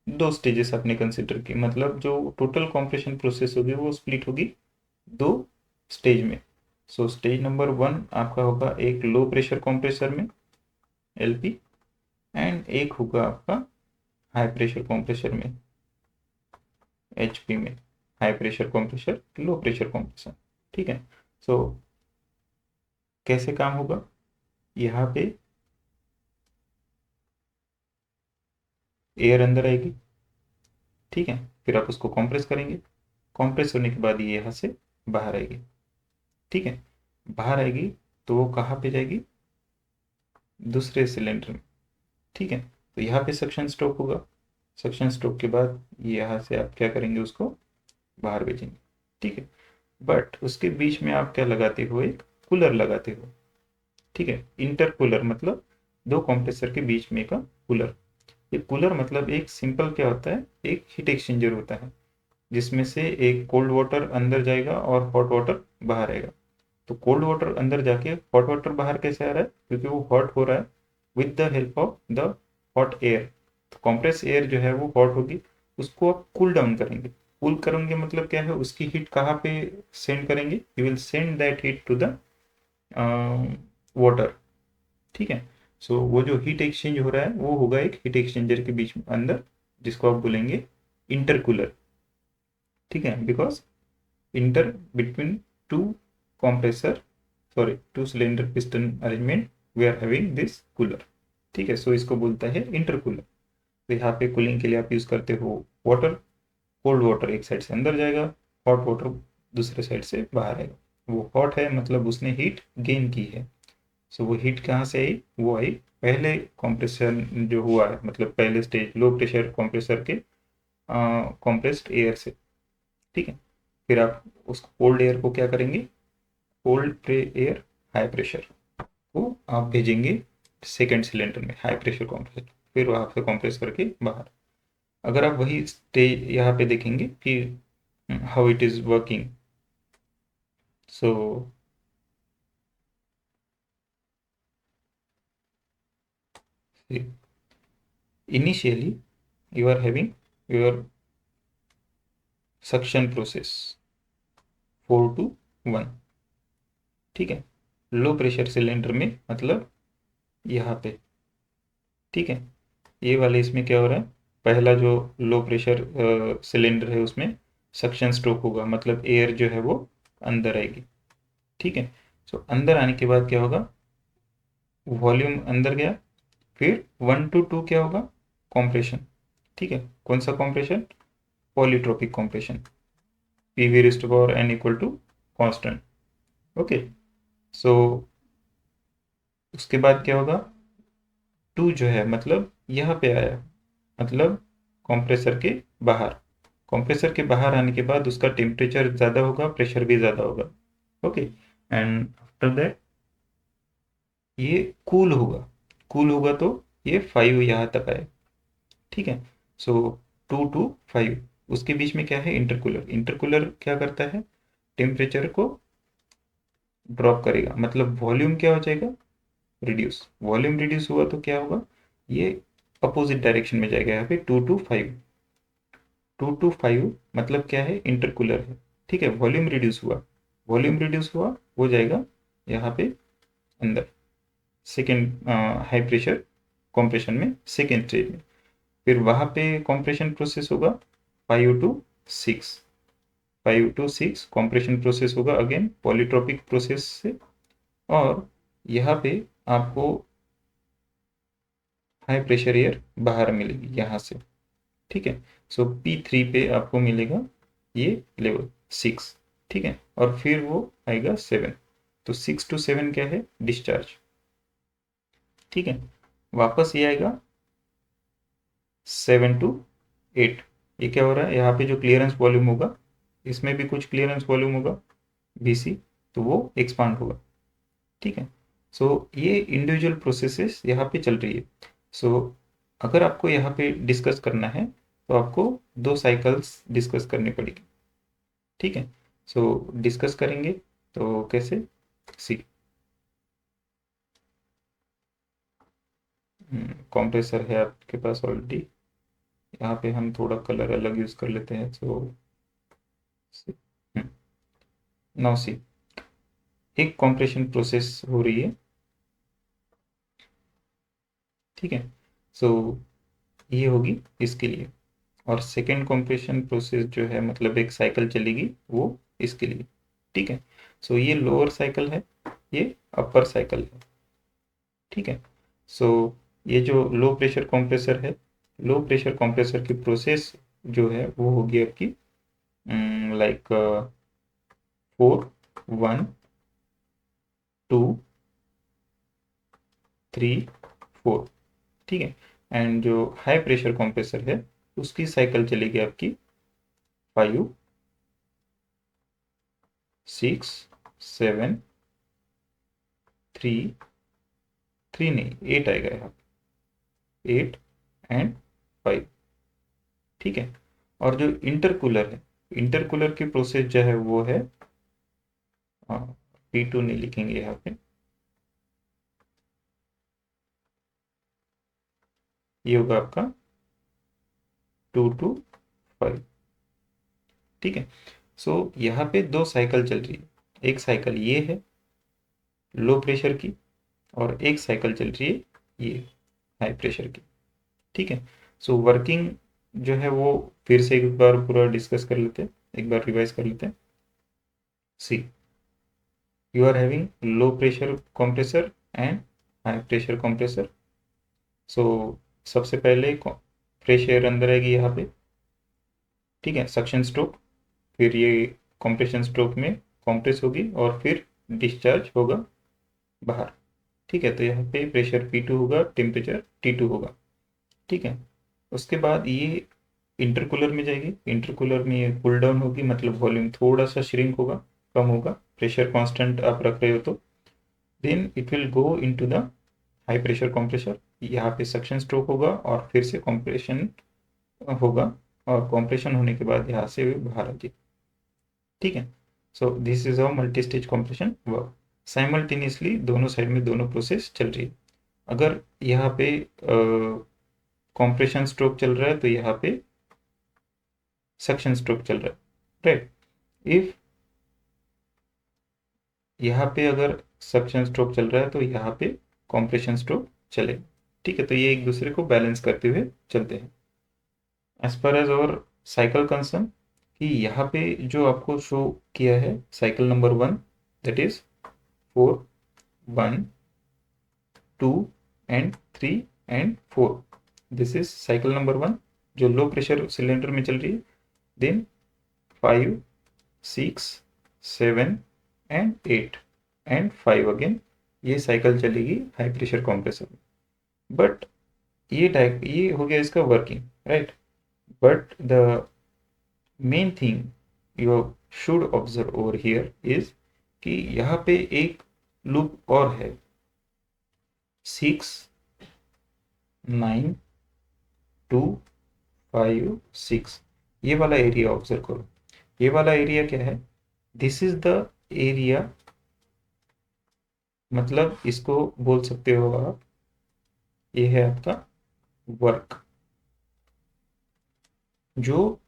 दो स्टेजेस आपने कंसिडर की, मतलब जो टोटल कॉम्प्रेशन प्रोसेस होगी वो स्प्लिट होगी दो स्टेज में। सो स्टेज नंबर 1 आपका होगा एक लो प्रेशर कॉम्प्रेसर में, एलपी, एंड एक होगा आपका हाई प्रेशर कॉम्प्रेसर में, एचपी में। High pressure compressor, low pressure compressor. ठीक है। सो कैसे काम होगा, यहाँ पे एयर अंदर आएगी। ठीक है। फिर आप उसको कंप्रेस करेंगे, कंप्रेस होने के बाद ये यहाँ से बाहर आएगी। ठीक है। बाहर आएगी तो वो कहाँ पे जाएगी, दूसरे सिलेंडर में। ठीक है। तो यहाँ पे सक्शन स्ट्रोक होगा, सक्शन स्ट्रोक के बाद ये यहाँ से आप क्या करेंगे, उसको बाहर भेजेंगे। ठीक है। बट उसके बीच में आप क्या लगाते हो, एक कूलर लगाते हो। ठीक है। इंटर कूलर मतलब दो कंप्रेसर के बीच में का कूलर। ये कूलर मतलब एक सिंपल क्या होता है, एक हीट एक्सचेंजर होता है, जिसमें से एक कोल्ड वाटर अंदर जाएगा और हॉट वाटर बाहर आएगा। तो कोल्ड वाटर अंदर जाके हॉट वाटर बाहर कैसे आ रहा है, क्योंकि वो हॉट हो रहा है with the help of the hot air. तो कंप्रेस एयर जो है वो हॉट होगी, उसको आप कूल डाउन करेंगे। कूल करेंगे मतलब क्या है, उसकी हीट कहाँ पे सेंड करेंगे, you will send that heat to the water. ठीक है। सो वो जो हीट एक्सचेंज हो रहा है वो होगा एक हीट एक्सचेंजर के बीच में अंदर, जिसको आप बोलेंगे इंटरकूलर। ठीक है। Because inter between two compressor, sorry, two cylinder piston arrangement, we are having this cooler। ठीक है। सो इसको बोलता है इंटरकूलर। तो यहाँ पे कूलिंग के लिए आप यूज करते हो वाटर। कोल्ड वाटर एक साइड से अंदर जाएगा, हॉट वाटर दूसरे साइड से बाहर आएगा। वो हॉट है मतलब उसने हीट गेन की है। सो वो हीट कहाँ से आई, वो आई पहले कॉम्प्रेशन जो हुआ है, मतलब पहले स्टेज लो प्रेशर कॉम्प्रेसर के कॉम्प्रेस्ड एयर से। ठीक है। फिर आप उस कोल्ड एयर को क्या करेंगे, कोल्ड एयर हाई प्रेशर को आप भेजेंगे सेकेंड सिलेंडर में, हाई प्रेशर कॉम्प्रेसर, फिर वहाँ से कॉम्प्रेस करके बाहर। अगर आप वही स्टेज यहाँ पे देखेंगे कि how it is working. So initially you are having your suction process 4 to 1, ठीक है। लो प्रेशर सिलेंडर में मतलब यहाँ पे, ठीक है। ये वाले इसमें क्या हो रहा है, पहला जो लो प्रेशर सिलेंडर है उसमें सक्शन स्ट्रोक होगा, मतलब एयर जो है वो अंदर आएगी, ठीक है। सो अंदर आने के बाद क्या होगा, वॉल्यूम अंदर गया, फिर 1 to 2 क्या होगा, कॉम्प्रेशन, ठीक है। कौन सा compression, polytropic compression, PV raised to power n equal to constant, okay. So उसके बाद क्या होगा, 2 जो है मतलब यहाँ पे आया, मतलब कंप्रेसर के बाहर, कंप्रेसर के बाहर आने के बाद उसका टेम्परेचर ज़्यादा होगा, प्रेशर भी ज़्यादा होगा, ओके। एंड आफ्टर दैट ये कूल होगा, कूल होगा तो ये 5 यहाँ तक आए, ठीक है। सो 2 to 5, उसके बीच में क्या है, इंटरकूलर, इंटरकूलर क्या करता है, टेम्परेचर को ड्रॉप करेगा, मतलब वॉल्यूम क्या हो जाएगा, रिड्यूस, वॉल्यूम रिड्यूस हुआ तो क्या होगा, ये अपोजिट डायरेक्शन में जाएगा, यहाँ पे 2 to 5, 2 to 5 मतलब क्या है, इंटरकूलर है, ठीक है। वॉल्यूम रिड्यूस हुआ, वॉल्यूम रिड्यूस हुआ, हो जाएगा यहाँ पे अंदर सेकेंड हाई प्रेशर कॉम्प्रेशन में, सेकेंड स्टेज में। फिर वहाँ पे कॉम्प्रेशन प्रोसेस होगा 5 to 6, 5 to 6 कॉम्प्रेशन प्रोसेस होगा, अगेन पॉलीट्रोपिक प्रोसेस से। और यहाँ पे आपको हाई प्रेशर एयर बाहर मिलेगी यहाँ से, ठीक है। सो P3 पे आपको मिलेगा ये लेवल 6, ठीक है। और फिर वो आएगा 7, तो 6 to 7 क्या है, डिस्चार्ज, ठीक है। वापस ये आएगा 7 to 8, ये क्या हो रहा है, यहाँ पे जो क्लियरेंस वॉल्यूम होगा, इसमें भी कुछ क्लियरेंस वॉल्यूम होगा BC, तो वो एक्सपांड होगा, ठीक है। सो ये इंडिविजुअल प्रोसेसेस यहाँ पे चल रही है। सो अगर आपको यहाँ पे डिस्कस करना है तो आपको 2 साइकिल्स डिस्कस करनी पड़ेगी, ठीक है। सो डिस्कस करेंगे तो कैसे, सी कंप्रेसर है आपके पास ऑलरेडी, यहाँ पे हम थोड़ा कलर अलग यूज़ कर लेते हैं, सो नाउ सी, एक कंप्रेशन प्रोसेस हो रही है, ठीक है। सो ये होगी इसके लिए, और सेकेंड कंप्रेशन प्रोसेस जो है मतलब एक साइकिल चलेगी वो इसके लिए, ठीक है। सो ये लोअर साइकिल है, ये अपर साइकिल है, ठीक है। सो ये जो लो प्रेशर कंप्रेसर है, लो प्रेशर कंप्रेसर की प्रोसेस जो है वो होगी आपकी लाइक 4 1 2 3 4, ठीक है। एंड जो हाई प्रेशर कंप्रेसर है उसकी साइकिल चलेगी आपकी 5 6 7 3 नहीं 8 आएगा यहाँ पे, 8 एंड 5, ठीक है। और जो इंटरकूलर है, इंटरकूलर की प्रोसेस जो है वो है, P2 नहीं लिखेंगे यहाँ पे, ये होगा आपका 2 to 5, ठीक है। सो यहाँ पे 2 साइकिल चल रही है, एक साइकिल ये है लो प्रेशर की, और एक साइकिल चल रही है ये हाई प्रेशर की, ठीक है। सो वर्किंग जो है वो फिर से एक बार पूरा डिस्कस कर लेते हैं, एक बार रिवाइज कर लेते हैं। See, you are having low pressure compressor and high pressure compressor. So सबसे पहले फ्रेश एयर अंदर आएगी यहाँ पे, ठीक है, सक्शन स्ट्रोक, फिर ये कंप्रेशन स्ट्रोक में कंप्रेस होगी और फिर डिस्चार्ज होगा बाहर, ठीक है। तो यहाँ पे प्रेशर P2 होगा, टेम्परेचर T2 होगा, ठीक है। उसके बाद ये इंटरकूलर में जाएगी, इंटरकूलर में ये कूल डाउन होगी, मतलब वॉल्यूम थोड़ा सा श्रिंक होगा, कम होगा, प्रेशर कांस्टेंट आप रख रहे हो तो then it will go into the high pressure compressor, यहाँ पे सक्शन स्ट्रोक होगा और फिर से कंप्रेशन होगा, और कंप्रेशन होने के बाद यहाँ से बाहर आ जाएगी, ठीक है। So this is how multi stage compression work, simultaneously दोनों साइड में दोनों प्रोसेस चल रही है। अगर यहाँ पे कंप्रेशन स्ट्रोक चल रहा है तो यहाँ पे सक्शन स्ट्रोक चल रहा है, राइट। इफ यहाँ पे अगर सक्शन स्ट्रोक चल रहा है तो यहाँ पे कॉम्प्रेशन स्ट्रोक चलेगा। ठीक है, तो ये एक दूसरे को बैलेंस करते हुए चलते हैं। एज पर एज और साइकिल कंसर्न, कि यहाँ पे जो आपको शो किया है cycle number 1, that is 4 1 2 and 3 and 4, this is cycle number 1 जो लो प्रेशर सिलेंडर में चल रही है। देन 5 6 7 एंड 8 एंड 5 अगेन, ये साइकिल चलेगी हाई प्रेशर कंप्रेसर में। बट ये हो गया इसका working, right. But the main thing you should observe over here is कि यहाँ पे एक लूप और है, 6 9 2 5 6, ये वाला एरिया ऑब्जर्व करो। ये वाला एरिया क्या है? दिस इज द एरिया, मतलब इसको बोल सकते हो आप, ये है आपका वर्क, जो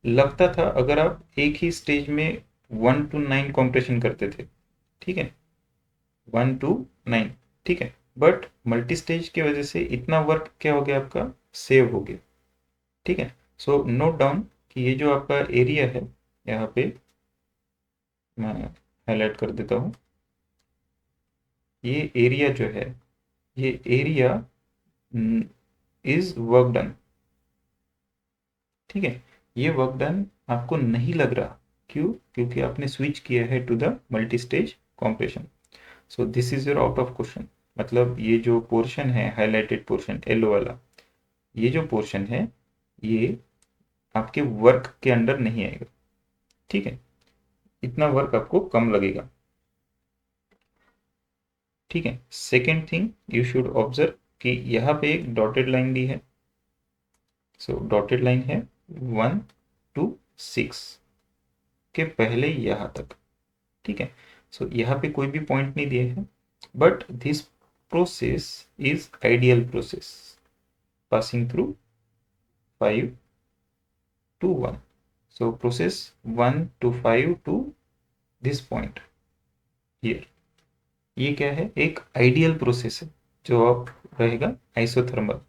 लगता था अगर आप एक ही स्टेज में 1 to 9 कॉम्प्रेशन करते थे, ठीक है, 1 to 9, ठीक है। बट मल्टी स्टेज की वजह से इतना वर्क क्या हो गया आपका, सेव हो गया। ठीक है, सो नोट डाउन कि ये जो आपका एरिया है, यहाँ पे मैं हाईलाइट कर देता हूँ, ये एरिया जो है, ये एरिया इज वर्क डन। ठीक है, ये वर्क डन आपको नहीं लग रहा, क्यों? क्योंकि आपने स्विच किया है to the multi stage compression. So this is your out of question, मतलब ये जो पोर्शन है हाईलाइटेड पोर्शन येलो वाला, ये जो पोर्शन है ये आपके वर्क के अंडर नहीं आएगा। ठीक है, इतना वर्क आपको कम लगेगा। ठीक है, second thing you should observe कि यहाँ पे एक डॉटेड लाइन दी है। सो डॉटेड लाइन है 1 to 6 के पहले यहाँ तक। ठीक है, सो यहाँ पे कोई भी पॉइंट नहीं दिए हैं, but this process is ideal process passing through 5 to 1. So process 1 to 5 to this point here, ये क्या है? एक आइडियल प्रोसेस है जो आप रहेगा आइसोथर्मल।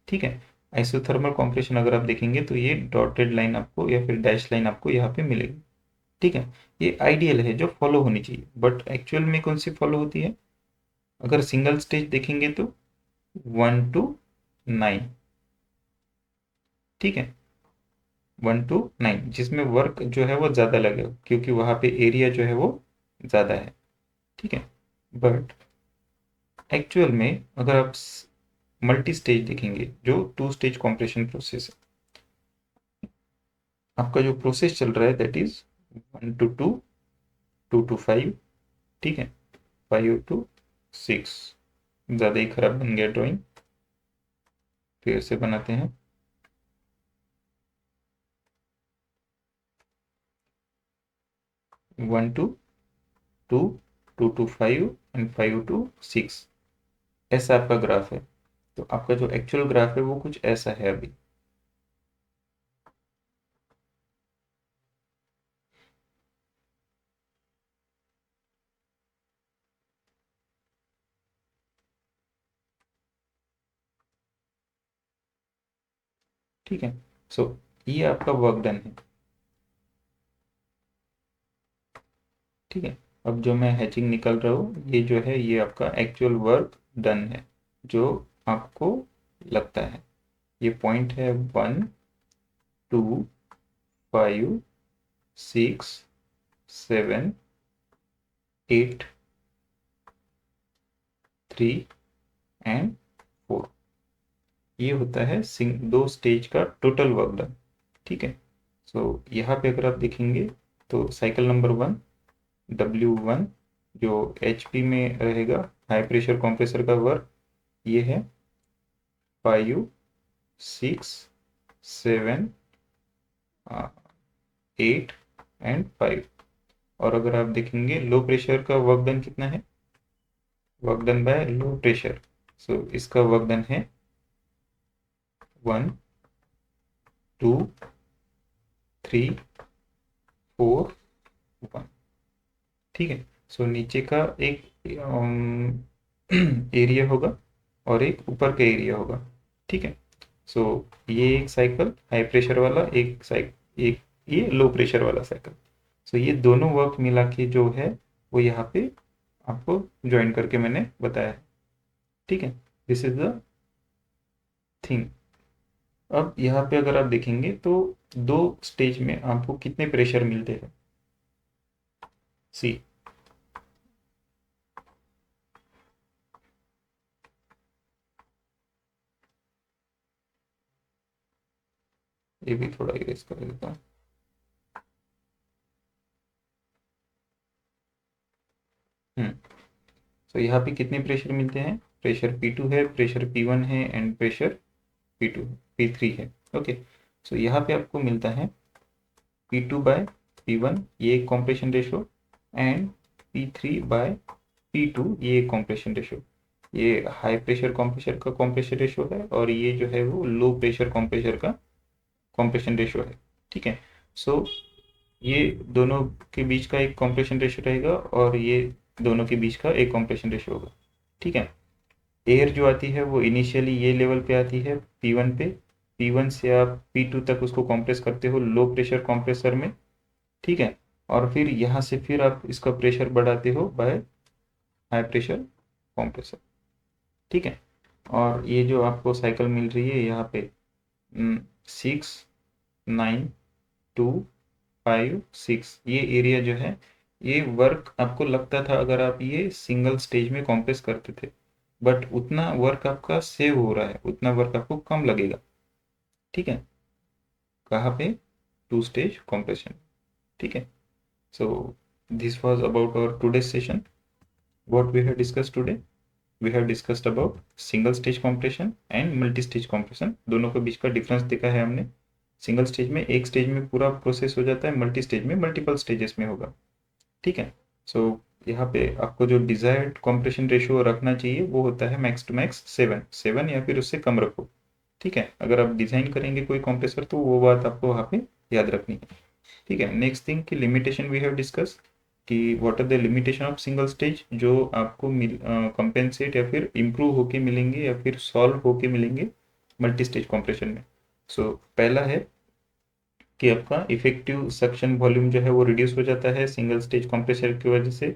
ठीक है, आइसोथर्मल कॉम्प्रेशन अगर आप देखेंगे तो ये डॉटेड लाइन आपको या फिर डैश लाइन आपको यहाँ पे मिलेगी। ठीक है, ये आइडियल है जो फॉलो होनी चाहिए, बट एक्चुअल में कौन सी फॉलो होती है? अगर सिंगल स्टेज देखेंगे तो 1 to 9। ठीक है, 1 to 9 जिसमें वर्क जो है वो ज़्यादा लगेगा क्योंकि वहाँ पे एरिया जो है वो ज़्यादा है। ठीक है, बट एक्चुअल में अगर आप मल्टी स्टेज देखेंगे, जो 2 स्टेज कॉम्प्रेशन प्रोसेस है, आपका जो प्रोसेस चल रहा है दैट इज 1 to 2, 2 to 5, ठीक है, 5 to 6। ज़्यादा ही खराब बन गया ड्राइंग, फिर से बनाते हैं। One to two, 2 to 5 and 5 to 6, ऐसा आपका ग्राफ है। तो आपका जो एक्चुअल ग्राफ है वो कुछ ऐसा है अभी। ठीक है, सो ये आपका वर्क डन है। ठीक है, अब जो मैं हैचिंग निकल रहा हूँ, ये जो है ये आपका एक्चुअल वर्क डन है जो आपको लगता है। ये पॉइंट है 1 2 5 6 7 8 3 एंड 4, ये होता है दो स्टेज का टोटल वर्क डन। ठीक है, सो यहाँ पे अगर आप देखेंगे तो साइकिल नंबर 1 W1 जो HP में रहेगा हाई प्रेशर कंप्रेसर का वर्क, ये है 5 6 7 8 एंड 5। और अगर आप देखेंगे लो प्रेशर का वर्क डन कितना है, work done by low pressure, so इसका वर्क डन है 1 2 3 4 1। ठीक है। सो नीचे का एक एरिया होगा और एक ऊपर का एरिया होगा। ठीक है। सो ये एक साइकिल हाई प्रेशर वाला, एक ये लो प्रेशर वाला साइकिल। सो ये दोनों वर्क मिला के जो है वो यहाँ पे आपको ज्वाइन करके मैंने बताया है। ठीक है। This is the thing. अब यहाँ पे अगर आप देखेंगे तो दो स्टेज में आपको कितने प्रेशर मिलते हैं। सी, ये भी थोड़ा इरेज कर देता हूँ। हम्म। तो यहाँ पे कितने प्रेशर मिलते हैं? प्रेशर P2 है, प्रेशर P1 है एंड प्रेशर P2 P3 है। ओके। सो यहाँ पे आपको मिलता है P2 बाय P1, ये एक compression ratio, and P3 bye P2, ये एक कॉम्प्रेशन रेशो। ये हाई प्रेशर कॉम्प्रेसर का कॉम्प्रेशन रेशो है और ये जो है वो लो प्रेशर कॉम्प्रेसर का कॉम्प्रेशन रेशो है। ठीक है। सो ये दोनों के बीच का एक कॉम्प्रेशन रेशो रहेगा और ये दोनों के बीच का एक कॉम्प्रेशन रेशो होगा। ठीक है। एयर जो आती है वो इनिशियली ये लेवल पे आती है P1 पे। P1 से आप P2 तक उसको कंप्रेस करते हो लो प्रेशर कंप्रेसर में। ठीक है। और फिर यहाँ से फिर आप इसका प्रेशर बढ़ाते हो बाय हाई प्रेशर कंप्रेसर। ठीक है। और ये जो आपको साइकिल मिल रही है यहाँ पे 6 9 2 5 6, ये एरिया जो है ये वर्क आपको लगता था अगर आप ये सिंगल स्टेज में कॉम्प्रेस करते थे, बट उतना वर्क आपका सेव हो रहा है, उतना वर्क आपको कम लगेगा। ठीक है। कहाँ पे? Two stage compression. ठीक है। So this was about our today session. What we have discuss today, we have discussed about single stage compression and multi stage compression. दोनों के बीच का डिफरेंस देखा है हमने। सिंगल स्टेज में एक स्टेज में पूरा प्रोसेस हो जाता है, मल्टी स्टेज में मल्टीपल स्टेजेस में होगा। ठीक है। सो यहाँ पे आपको जो डिजायर्ड कॉम्प्रेशन रेशियो रखना चाहिए वो होता है मैक्स टू मैक्स 7 या फिर उससे कम रखो। ठीक है। अगर आप डिजाइन करेंगे कोई कंप्रेसर तो वो बात आपको वहाँ पे याद रखनी है। ठीक है। नेक्स्ट थिंग की लिमिटेशन वी हैव डिस्कस कि what are the limitation of single stage जो आपको कंपेंसेट या फिर इम्प्रूव होके मिलेंगे या फिर सॉल्व होके मिलेंगे मल्टी स्टेज कॉम्प्रेशन में। सो पहला है कि आपका इफेक्टिव सक्शन वॉल्यूम जो है वो रिड्यूस हो जाता है सिंगल स्टेज कंप्रेसर की वजह से।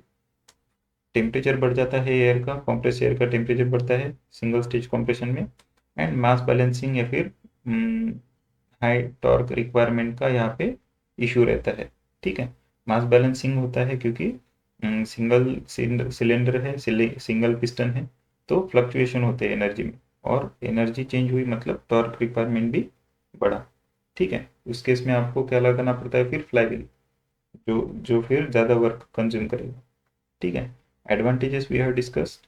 टेम्परेचर बढ़ जाता है एयर का, कंप्रेस एयर का टेम्परेचर बढ़ता है सिंगल स्टेज कंप्रेशन में। एंड मास बैलेंसिंग या फिर हाई टॉर्क रिक्वायरमेंट का यहाँ पे इशू रहता है। ठीक है। मास बैलेंसिंग होता है क्योंकि सिंगल सिलेंडर है, सिंगल पिस्टन है, तो फ्लक्चुएशन होते हैं एनर्जी में, और एनर्जी चेंज हुई मतलब टॉर्क रिक्वायरमेंट भी बढ़ा। ठीक है। उस केस में आपको क्या लगाना पड़ता है फिर? फ्लाईव्हील, जो फिर ज़्यादा वर्क कंज्यूम करेगा। ठीक है। Advantages we have discussed,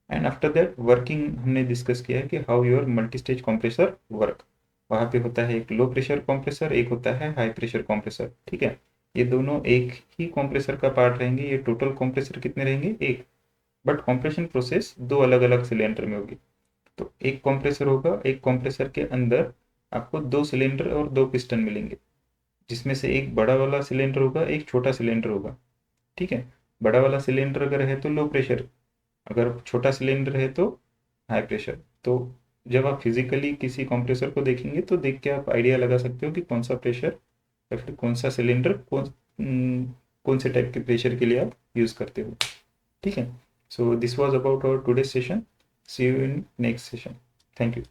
and after that working हमने डिस्कस किया है कि how your multi stage compressor work. वहाँ पे होता है एक लो प्रेशर कंप्रेसर, एक होता है हाई प्रेशर कंप्रेसर। ठीक है। ये दोनों एक ही कंप्रेसर का पार्ट रहेंगे। ये टोटल कंप्रेसर कितने रहेंगे? एक, बट कंप्रेशन प्रोसेस दो अलग अलग सिलेंडर में होगी। तो एक कंप्रेसर होगा, एक कंप्रेसर के अंदर आपको दो सिलेंडर और दो पिस्टन मिलेंगे, जिसमें से एक बड़ा वाला सिलेंडर होगा, एक छोटा सिलेंडर होगा। ठीक है। बड़ा वाला सिलेंडर अगर है तो लो प्रेशर, अगर छोटा सिलेंडर है तो हाई प्रेशर। तो जब आप फिजिकली किसी कंप्रेसर को देखेंगे तो देख के आप आइडिया लगा सकते हो कि कौन सा प्रेशर या फिर कौन सा सिलेंडर कौन से टाइप के प्रेशर के लिए आप यूज़ करते हो। ठीक है। So this was about our today session. See you in next session. Thank you.